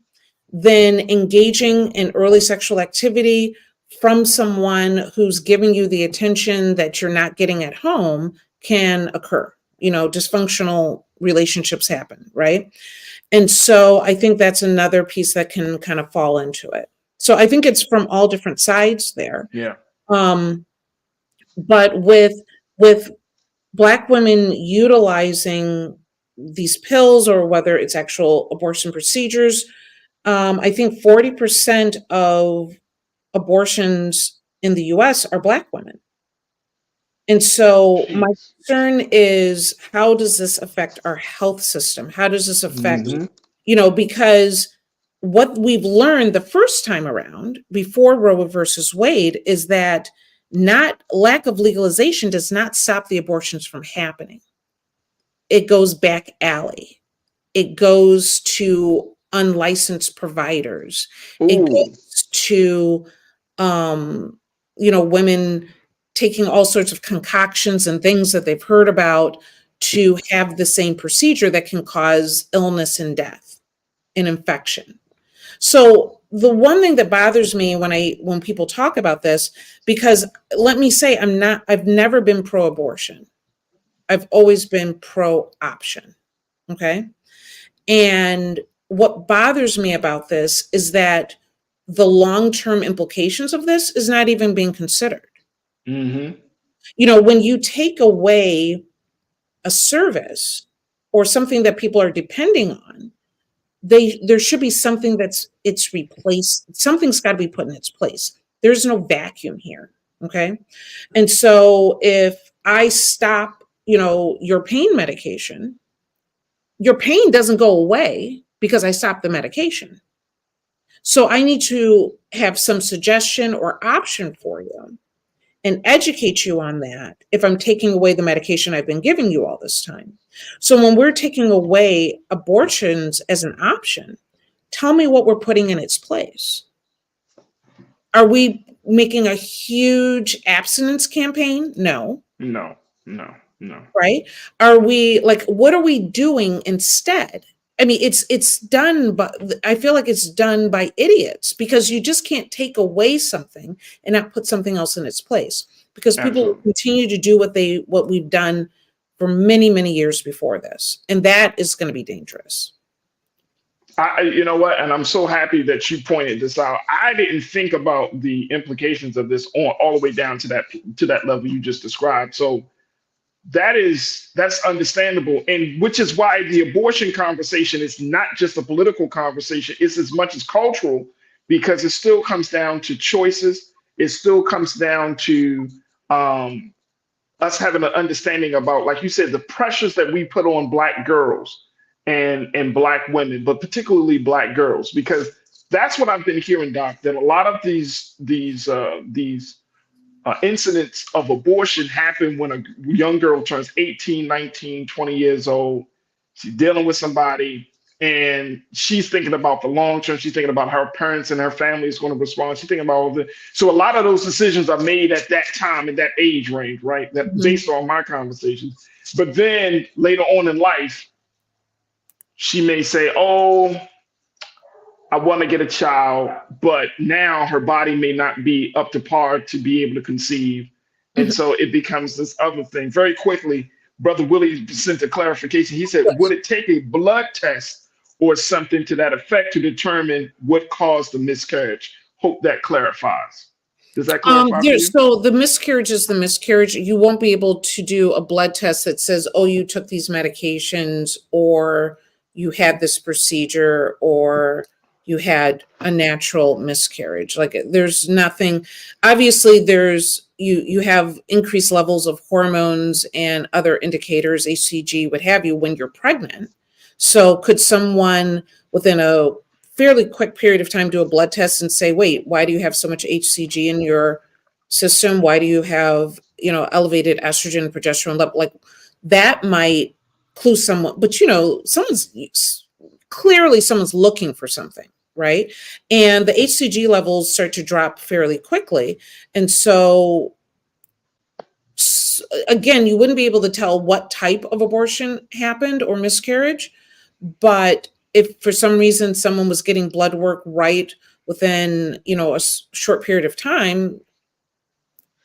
then engaging in early sexual activity from someone who's giving you the attention that you're not getting at home can occur. Dysfunctional relationships happen, right? And so I think that's another piece that can kind of fall into it. So I think it's from all different sides there.
Yeah.
But with Black women utilizing these pills, or whether it's actual abortion procedures, I think 40% of abortions in the US are Black women. And so my concern is, how does this affect our health system? How does this affect, because what we've learned the first time around before Roe versus Wade is that not lack of legalization does not stop the abortions from happening. It goes back alley. It goes to unlicensed providers. It goes to, women taking all sorts of concoctions and things that they've heard about to have the same procedure that can cause illness and death and infection. So the one thing that bothers me when people talk about this, because let me say, I've never been pro-abortion. I've always been pro-option. Okay. And what bothers me about this is that the long-term implications of this is not even being considered. When you take away a service or something that people are depending on, there should be something it's replaced. Something's got to be put in its place. There's no vacuum here. Okay. And so if I stop, your pain medication, your pain doesn't go away because I stopped the medication. So I need to have some suggestion or option for you and educate you on that if I'm taking away the medication I've been giving you all this time. So when we're taking away abortions as an option, tell me what we're putting in its place. Are we making a huge abstinence campaign? No. Right? Are we what are we doing instead? I mean, it's done, but I feel like it's done by idiots, because you just can't take away something and not put something else in its place, because people will continue to do what we've done for many, many years before this. And that is going to be dangerous.
You know what? And I'm so happy that you pointed this out. I didn't think about the implications of this on all the way down to that level you just described. So that's understandable, and which is why the abortion conversation is not just a political conversation. It's as much as cultural, because it still comes down to choices. It still comes down to um, us having an understanding about, like you said, the pressures that we put on Black girls and Black women, but particularly Black girls, because that's what I've been hearing, Doc. That a lot of these incidents of abortion happen when a young girl turns 18, 19, 20 years old. She's dealing with somebody and she's thinking about the long term. She's thinking about how her parents and her family is going to respond. She's thinking about all of it. So a lot of those decisions are made at that time in that age range, right? That based on my conversations. But then later on in life, she may say, oh, I want to get a child, but now her body may not be up to par to be able to conceive. And so it becomes this other thing. Very quickly, Brother Willie sent a clarification. He said, would it take a blood test or something to that effect to determine what caused the miscarriage? Hope that clarifies. Does that clarify for you?
So the miscarriage is the miscarriage. You won't be able to do a blood test that says, oh, you took these medications, or you had this procedure, or you had a natural miscarriage. Like, there's nothing. Obviously, you have increased levels of hormones and other indicators, HCG, what have you, when you're pregnant. So could someone within a fairly quick period of time do a blood test and say, wait, why do you have so much HCG in your system? Why do you have, elevated estrogen and progesterone level? Like, that might clue someone, but someone's looking for something, right? And the HCG levels start to drop fairly quickly. And so again, you wouldn't be able to tell what type of abortion happened or miscarriage, but if for some reason someone was getting blood work right within, a short period of time,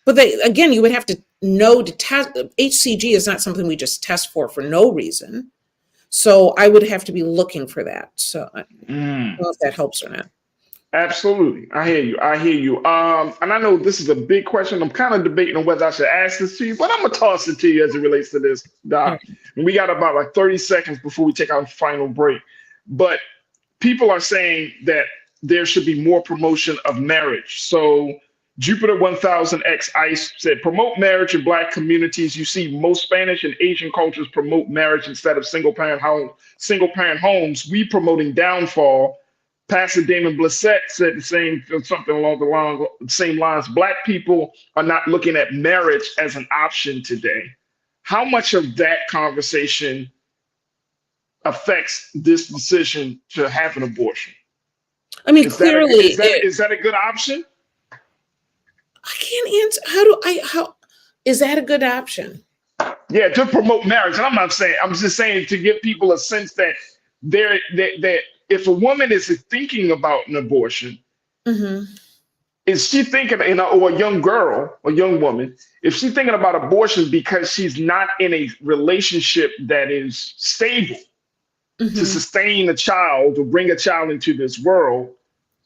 but you would have to know to test. HCG is not something we just test for no reason. So I would have to be looking for that. So I don't know if that helps or not.
Absolutely. I hear you. And I know this is a big question. I'm kind of debating on whether I should ask this to you, but I'm going to toss it to you as it relates to this, Doc. And we got about like 30 seconds before we take our final break. But people are saying that there should be more promotion of marriage. So Jupiter 1000X Ice said, promote marriage in Black communities. You see most Spanish and Asian cultures promote marriage instead of single parent homes. We promoting downfall. Pastor Damon Blissett said something along the same lines. Black people are not looking at marriage as an option today. How much of that conversation affects this decision to have an abortion?
I mean, clearly,
is that a good option?
I can't answer. How is that a good option?
Yeah, to promote marriage. And I'm just saying to give people a sense that that if a woman is thinking about an abortion, is she thinking, or a young girl, a young woman, if she's thinking about abortion because she's not in a relationship that is stable to sustain a child or bring a child into this world,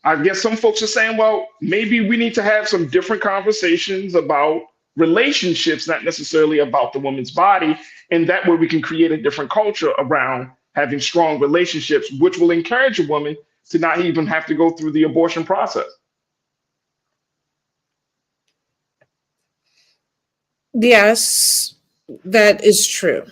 I guess some folks are saying, well, maybe we need to have some different conversations about relationships, not necessarily about the woman's body. And that way we can create a different culture around having strong relationships, which will encourage a woman to not even have to go through the abortion process.
Yes, that is true.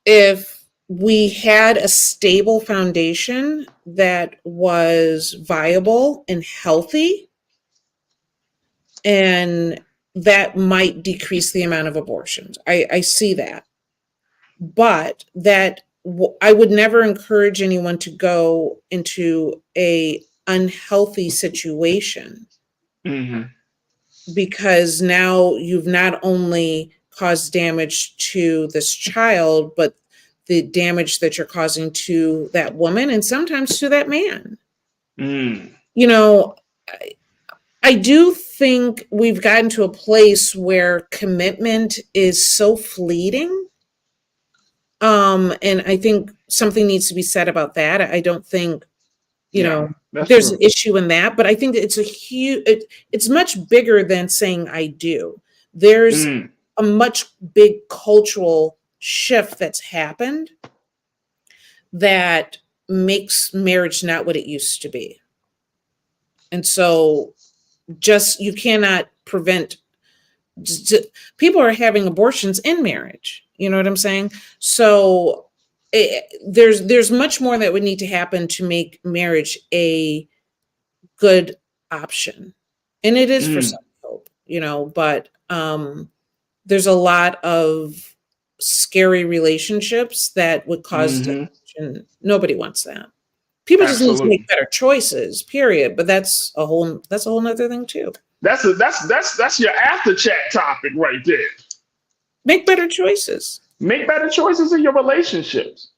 If we had a stable foundation that was viable and healthy, and that might decrease the amount of abortions. I see that. But I would never encourage anyone to go into a unhealthy situation, because now you've not only caused damage to this child, but the damage that you're causing to that woman and sometimes to that man. I do think we've gotten to a place where commitment is so fleeting. And I think something needs to be said about that. I don't think, there's
true.
an issue in that, but I think that it's it's much bigger than saying I do. There's a much big cultural shift that's happened that makes marriage not what it used to be. And so you cannot prevent, people are having abortions in marriage. You know what I'm saying? So there's much more that would need to happen to make marriage a good option. And it is for some hope, but there's a lot of scary relationships that would cause division. Nobody wants that. People just need to make better choices, period. But that's a whole nother thing too.
That's your after chat topic right there.
Make better choices.
Make better choices in your relationships.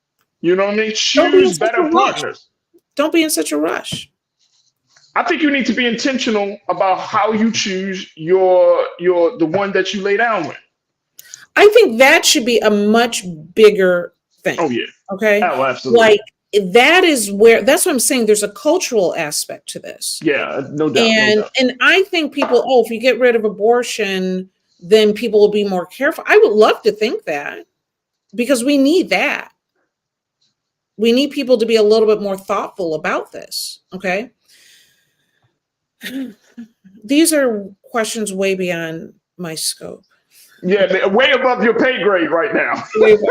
You know what I mean? Choose better partners.
Don't be in such a rush.
I think you need to be intentional about how you choose the one that you lay down with.
I think that should be a much bigger thing.
Oh yeah.
Okay.
Oh, absolutely.
Like that's what I'm saying. There's a cultural aspect to this.
Yeah, no doubt.
And I think people, if you get rid of abortion, then people will be more careful. I would love to think that, because we need that. We need people to be a little bit more thoughtful about this. Okay. These are questions way beyond my scope.
Yeah, way above your pay grade right now. Look,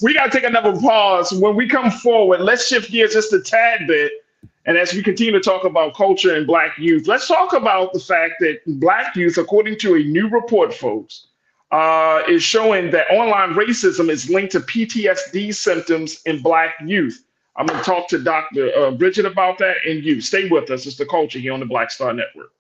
we got to take another pause. When we come forward, let's shift gears just a tad bit. And as we continue to talk about culture and Black youth, let's talk about the fact that Black youth, according to a new report, folks, is showing that online racism is linked to PTSD symptoms in Black youth. I'm going to talk to Dr. Bridget about that, and you. Stay with us. It's The Culture here on the Black Star Network.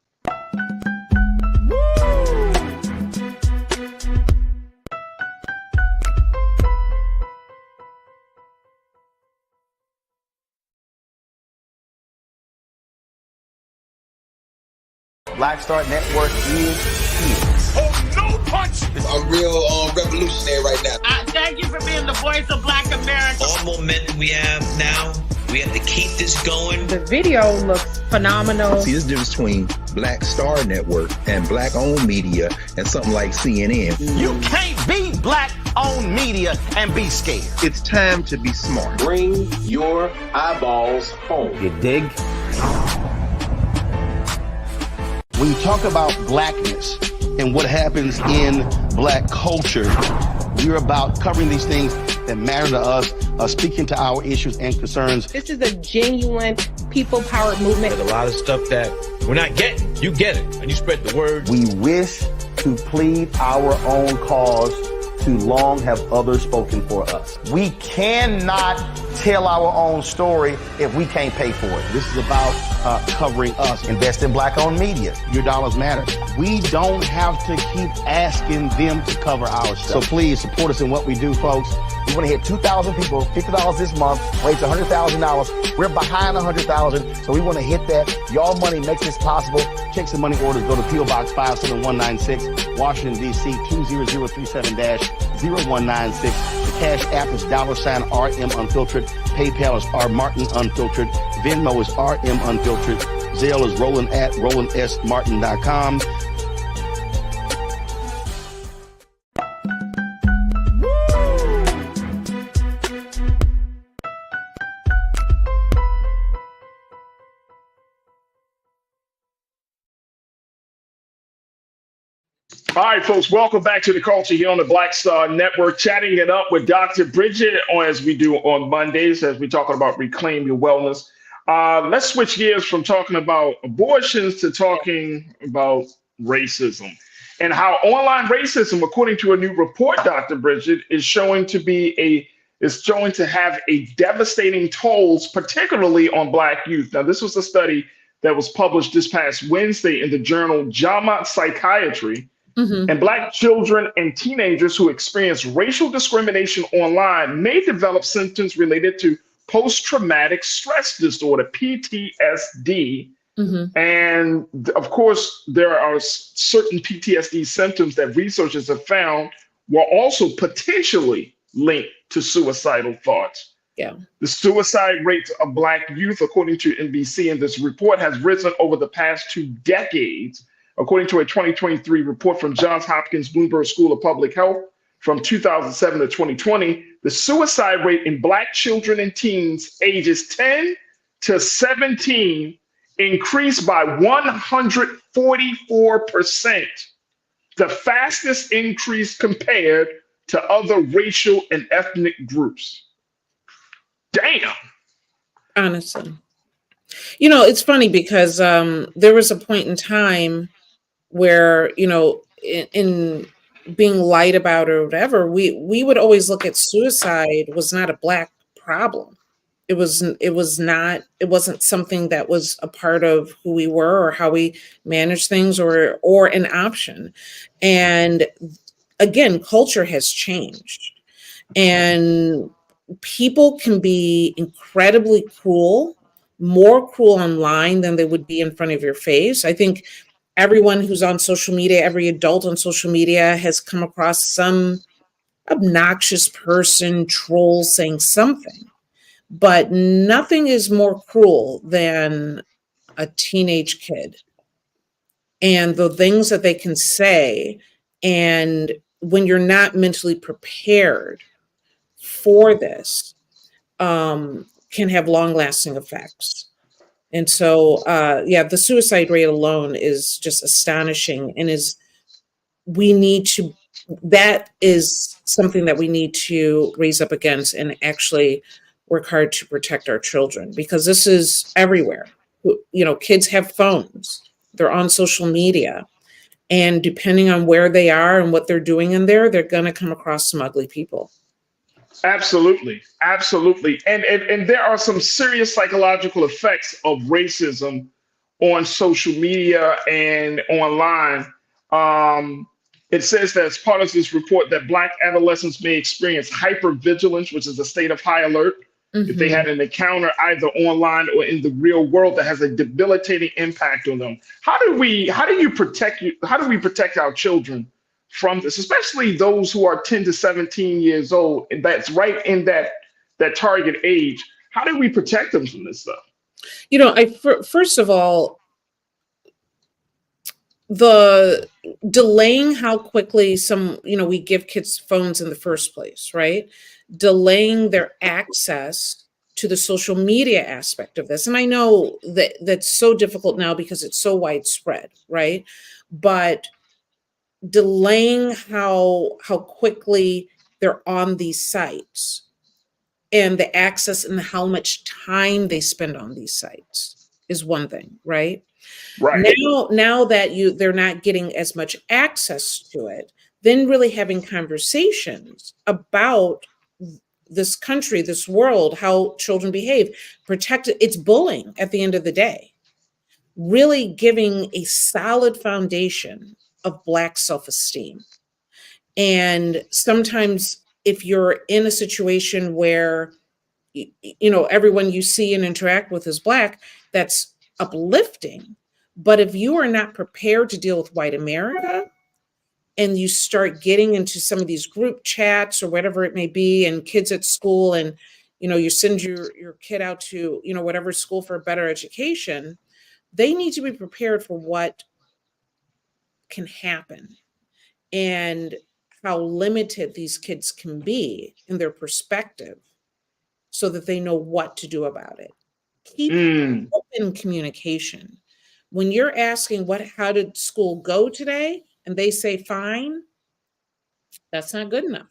Black Star Network is here.
Oh, no punch! I'm real revolutionary right now.
Thank you for being the voice of Black America.
All momentum we have now, we have to keep this going.
The video looks phenomenal.
See, there's a difference between Black Star Network and Black-owned media and something like CNN.
You can't be Black-owned media and be scared.
It's time to be smart.
Bring your eyeballs home.
You dig? When you talk about blackness and what happens in Black culture, we're about covering these things that matter to us, speaking to our issues and concerns.
This is a genuine people-powered movement.
There's a lot of stuff that we're not getting. You get it, and you spread the word.
We wish to plead our own cause. Too long have others spoken for us. We cannot tell our own story if we can't pay for it. This is about covering us. Invest in Black-owned media. Your dollars matter. We don't have to keep asking them to cover our stuff. So please support us in what we do, folks. We want to hit 2,000 people, $50 this month, raise $100,000. We're behind 100,000, so we want to hit that. Y'all money makes this possible. Checks and money orders go to P.O. Box 57196, Washington, D.C. 20037-0196. The Cash App is $RM Unfiltered. PayPal is R Martin Unfiltered. Venmo is RM Unfiltered. Zelle is Roland at RolandSMartin.com.
All right, folks, welcome back to The Culture here on the Black Star Network, chatting it up with Dr. Bridget, as we do on Mondays, as we're talking about Reclaim Your Wellness. Let's switch gears from talking about abortions to talking about racism and how online racism, according to a new report, Dr. Bridget, is showing to have a devastating tolls, particularly on Black youth. Now, this was a study that was published this past Wednesday in the journal JAMA Psychiatry. Mm-hmm. And Black children and teenagers who experience racial discrimination online may develop symptoms related to post-traumatic stress disorder, PTSD. Mm-hmm. And of course, there are certain PTSD symptoms that researchers have found were also potentially linked to suicidal thoughts.
Yeah.
The suicide rate of Black youth, according to NBC in this report, has risen over the past 2 decades. According to a 2023 report from Johns Hopkins Bloomberg School of Public Health from 2007 to 2020, the suicide rate in Black children and teens ages 10 to 17 increased by 144%, the fastest increase compared to other racial and ethnic groups. Damn.
Honestly. You know, it's funny because there was a point in time where, you know, in being lied about or whatever, we would always look at suicide was not a Black problem. It wasn't something that was a part of who we were or how we manage things or an option. And again, culture has changed. And people can be incredibly cruel, more cruel online than they would be in front of your face. I think everyone who's on social media, every adult on social media has come across some obnoxious person, troll saying something. But nothing is more cruel than a teenage kid and the things that they can say. And when you're not mentally prepared for this, can have long-lasting effects. And so, yeah, the suicide rate alone is just astonishing, and that is something that we need to raise up against and actually work hard to protect our children, because this is everywhere. You know, kids have phones, they're on social media, and depending on where they are and what they're doing in there, they're going to come across some ugly people.
Absolutely. Absolutely. And there are some serious psychological effects of racism on social media and online. It says that as part of this report that Black adolescents may experience hypervigilance, which is a state of high alert, if they had an encounter either online or in the real world that has a debilitating impact on them. How do we protect our children from this, especially those who are 10 to 17 years old, and that's right in that target age? How do we protect them from this stuff?
You know, first of all, the delaying how quickly we give kids phones in the first place, right? Delaying their access to the social media aspect of this. And I know that that's so difficult now because it's so widespread, right? But delaying how quickly they're on these sites and the access and how much time they spend on these sites is one thing, right?
Right.
Now that they're not getting as much access to it, then really having conversations about this country, this world, how children behave, it's bullying at the end of the day. Really giving a solid foundation of Black self-esteem. And sometimes if you're in a situation where everyone you see and interact with is Black, that's uplifting. But if you are not prepared to deal with white America and you start getting into some of these group chats or whatever it may be, and kids at school, and you send your kid out to whatever school for a better education, they need to be prepared for what can happen and how limited these kids can be in their perspective so that they know what to do about it. Keep open communication. When you're asking how did school go today and they say fine, that's not good enough.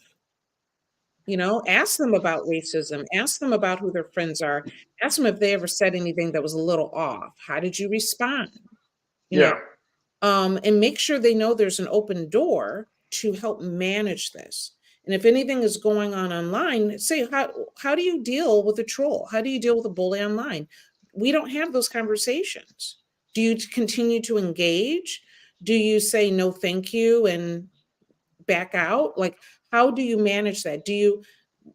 Ask them about racism, ask them about who their friends are, ask them if they ever said anything that was a little off. How did you respond? And make sure they know there's an open door to help manage this. And if anything is going on online, say, how do you deal with a troll? How do you deal with a bully online? We don't have those conversations. Do you continue to engage? Do you say no, thank you, and back out? Like, how do you manage that? Do you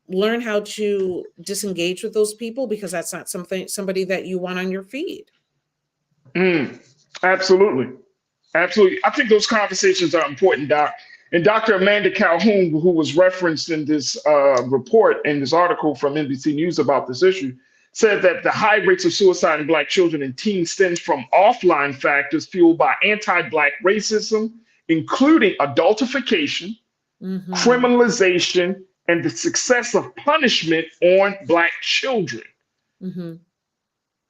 learn how to disengage with those people because that's not somebody that you want on your feed?
Absolutely. Absolutely. I think those conversations are important, Doc. And Dr. Amanda Calhoun, who was referenced in this report, in this article from NBC News about this issue, said that the high rates of suicide in Black children and teens stems from offline factors fueled by anti-Black racism, including adultification, criminalization, and the success of punishment on Black children.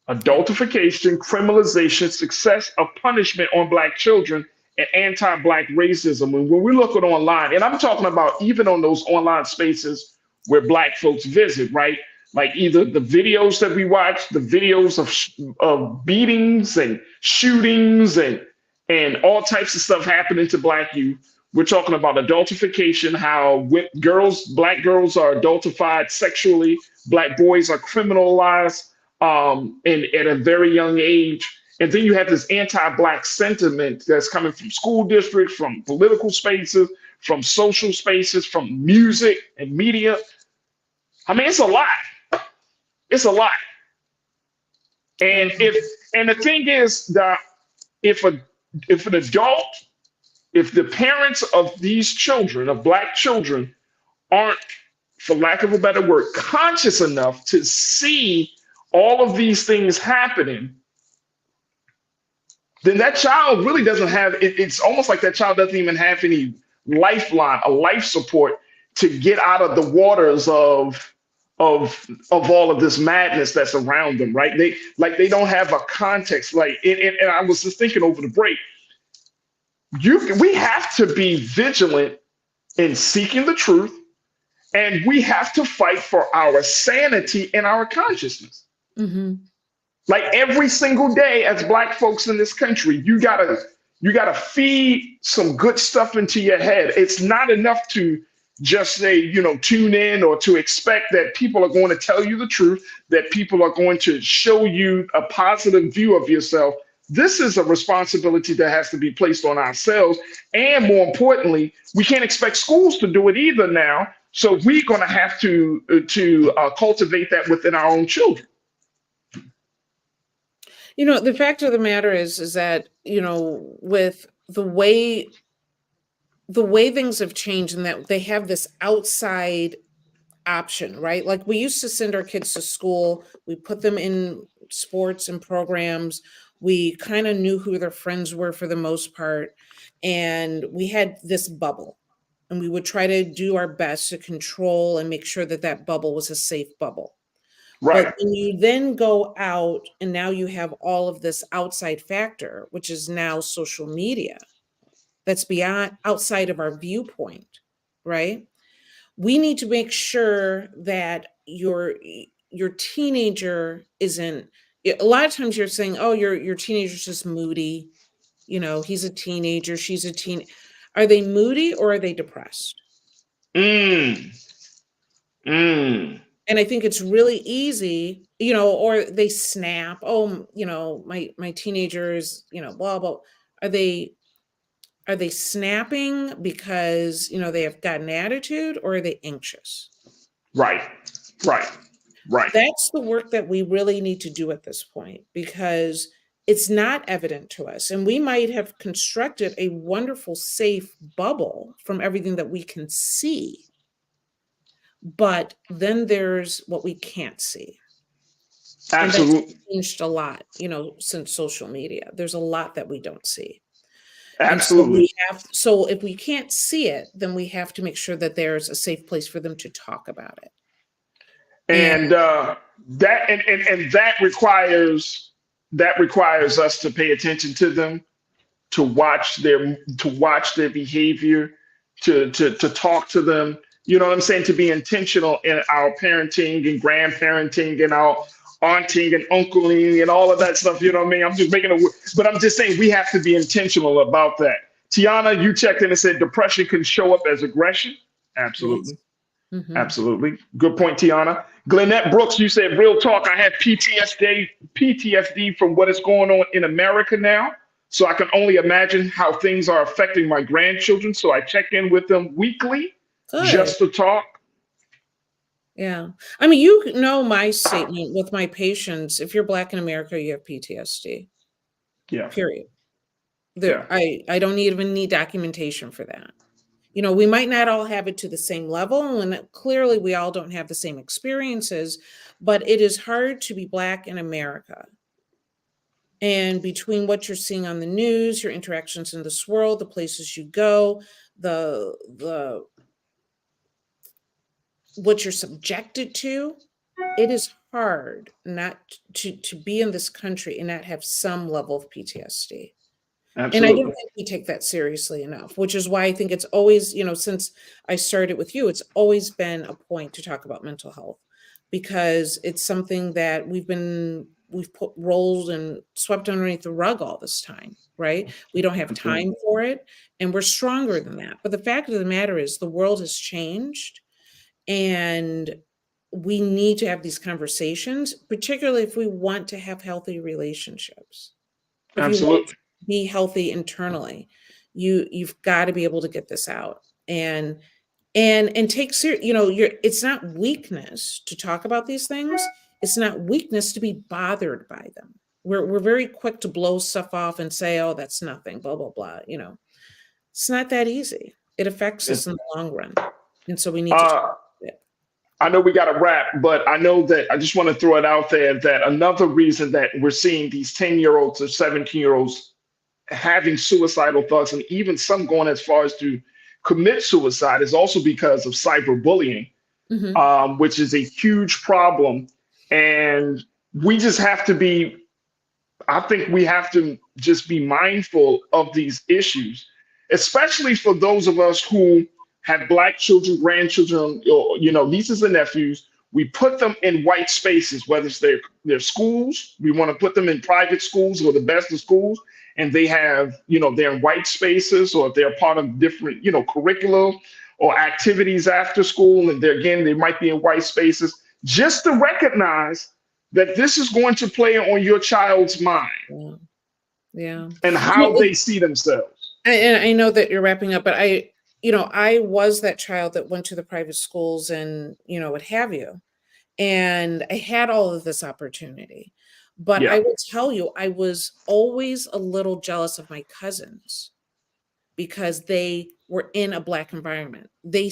Adultification, criminalization, success of punishment on Black children, and anti-Black racism. And when we look at online, and I'm talking about even on those online spaces where Black folks visit, right? Like either the videos that we watch, the videos of beatings and shootings and all types of stuff happening to Black youth. We're talking about adultification, how Black girls are adultified sexually, Black boys are criminalized and at a very young age. And then you have this anti-Black sentiment that's coming from school districts, from political spaces, from social spaces, from music and media. I mean, it's a lot. It's a lot. And the thing is that if the parents of these children, of Black children, aren't, for lack of a better word, conscious enough to see all of these things happening, then that child really doesn't have, it's almost like that child doesn't even have any lifeline, a life support to get out of the waters of all of this madness that's around them, right? They don't have a context. And I was just thinking over the break, we have to be vigilant in seeking the truth, and we have to fight for our sanity and our consciousness. Like every single day as Black folks in this country, you gotta feed some good stuff into your head. It's not enough to just say, tune in, or to expect that people are going to tell you the truth, that people are going to show you a positive view of yourself. This is a responsibility that has to be placed on ourselves. And more importantly, we can't expect schools to do it either now. So we're going to have to cultivate that within our own children.
The fact of the matter is that, with the way things have changed, and that they have this outside option, right? Like we used to send our kids to school, we put them in sports and programs, we kind of knew who their friends were for the most part, and we had this bubble, and we would try to do our best to control and make sure that that bubble was a safe bubble.
Right.
But when you then go out and now you have all of this outside factor, which is now social media, that's beyond, outside of our viewpoint, right? We need to make sure that your teenager isn't, a lot of times you're saying, oh, your teenager's just moody. He's a teenager, she's a teen. Are they moody or are they depressed? And I think it's really easy, or they snap. Oh, my teenager is, blah, blah. Are they snapping because, they have got an attitude, or are they anxious?
Right.
That's the work that we really need to do at this point, because it's not evident to us. And we might have constructed a wonderful, safe bubble from everything that we can see. But then there's what we can't see.
Absolutely.
And that's changed a lot, since social media. There's a lot that we don't see.
Absolutely.
So if we can't see it, then we have to make sure that there's a safe place for them to talk about it.
And that requires us to pay attention to them, to watch their behavior, to talk to them. You know what I'm saying? To be intentional in our parenting and grandparenting and our aunting and uncling and all of that stuff. You know what I mean? I'm just but I'm just saying we have to be intentional about that. Tiana, you checked in and said depression can show up as aggression. Absolutely.
Yes. Mm-hmm.
Absolutely. Good point, Tiana. Glennette Brooks, you said, real talk, I have PTSD from what is going on in America now. So I can only imagine how things are affecting my grandchildren. So I check in with them weekly.
Good.
Just to talk.
Yeah. I mean, my statement with my patients, if you're Black in America, you have PTSD.
Yeah.
Period.
Yeah.
I don't even need documentation for that. We might not all have it to the same level, and clearly we all don't have the same experiences, but it is hard to be Black in America. And between what you're seeing on the news, your interactions in this world, the places you go, the what you're subjected to, it is hard not to be in this country and not have some level of PTSD.
Absolutely.
And I don't think we take that seriously enough, which is why I think it's always, since I started with you, it's always been a point to talk about mental health, because it's something that we've put rolled and swept underneath the rug all this time, right? We don't have time for it, and we're stronger than that. But the fact of the matter is the world has changed, and we need to have these conversations, particularly if we want to have healthy relationships. If
Absolutely.
You want to be healthy internally, you've got to be able to get this out and take serious. It's not weakness to talk about these things. It's not weakness to be bothered by them. We're very quick to blow stuff off and say, "Oh, that's nothing," blah blah blah. It's not that easy. It affects us in the long run, and so we need to talk about it.
I know we got to wrap, but I know that I just want to throw it out there that another reason that we're seeing these 10-year-olds or 17-year-olds having suicidal thoughts, and even some going as far as to commit suicide, is also because of cyberbullying, which is a huge problem. And we just have to be, I think we have to just be mindful of these issues, especially for those of us who have Black children, grandchildren, or, nieces and nephews. We put them in white spaces, whether it's their schools. We want to put them in private schools or the best of schools, and they have, they're in white spaces, or if they're part of different, curriculum or activities after school, and they might be in white spaces, just to recognize that this is going to play on your child's mind.
Yeah.
And how they see themselves.
And I know that you're wrapping up, but I was that child that went to the private schools and, what have you. And I had all of this opportunity. But I will tell you, I was always a little jealous of my cousins because they were in a Black environment. They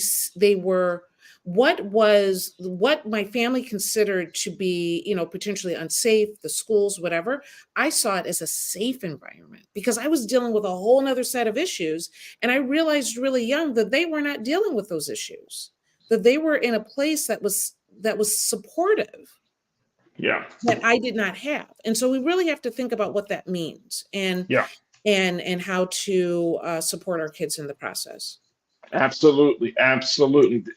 were what my family considered to be, potentially unsafe, the schools, whatever. I saw it as a safe environment because I was dealing with a whole nother set of issues. And I realized really young that they were not dealing with those issues, that they were in a place that was supportive. That I did not have. And so we really have to think about what that means and how to support our kids in the process.
Absolutely.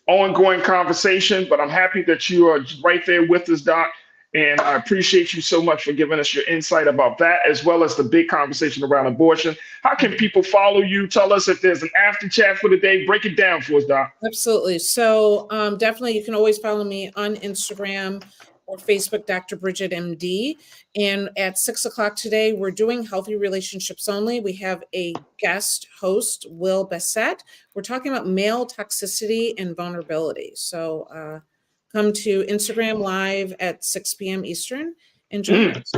Ongoing conversation, but I'm happy that you are right there with us, Doc. And I appreciate you so much for giving us your insight about that, as well as the big conversation around abortion. How can people follow you? Tell us if there's an after chat for the day. Break it down for us, Doc.
Absolutely. So definitely you can always follow me on Instagram or Facebook, Dr. Bridget MD. And at 6:00 today, we're doing Healthy Relationships Only. We have a guest host, Will Bessette. We're talking about male toxicity and vulnerability. So come to Instagram Live at 6 p.m. Eastern and join us.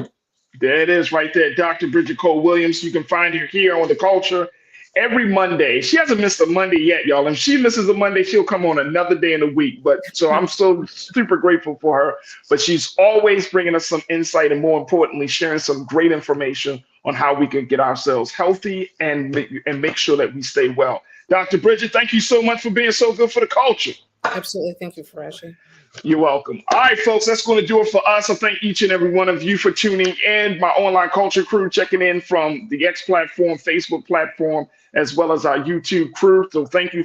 There it is right there. Dr. Bridget Cole-Williams. You can find her here on The Culture every Monday. She hasn't missed a Monday yet, y'all. If she misses a Monday, she'll come on another day in the week. But so I'm so super grateful for her. But she's always bringing us some insight and, more importantly, sharing some great information on how we can get ourselves healthy and make sure that we stay well. Dr. Bridget, thank you so much for being so good for the culture.
Absolutely. Thank you, Farajii.
You're welcome. All right, folks, that's going to do it for us. I thank each and every one of you for tuning in. My online culture crew checking in from the X platform, Facebook platform, as well as our YouTube crew. So thank you.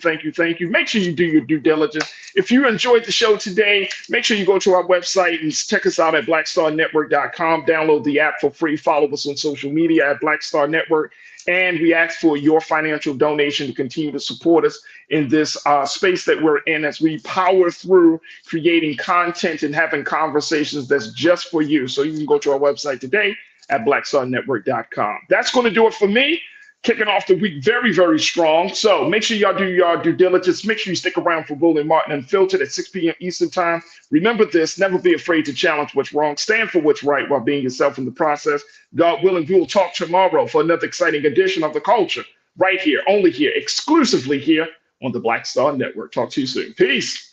Make sure you do your due diligence. If you enjoyed the show today, make sure you go to our website and check us out at blackstarnetwork.com. Download the app for free. Follow us on social media at Black Star Network. And we ask for your financial donation to continue to support us in this space that we're in as we power through creating content and having conversations that's just for you. So you can go to our website today at blackstarnetwork.com. That's going to do it for me. Kicking off the week very, very strong. So make sure y'all do your due diligence. Make sure you stick around for Roland Martin Unfiltered at 6 p.m. Eastern time. Remember this, never be afraid to challenge what's wrong. Stand for what's right while being yourself in the process. God willing, we will talk tomorrow for another exciting edition of The Culture. Right here, only here, exclusively here on the Black Star Network. Talk to you soon. Peace.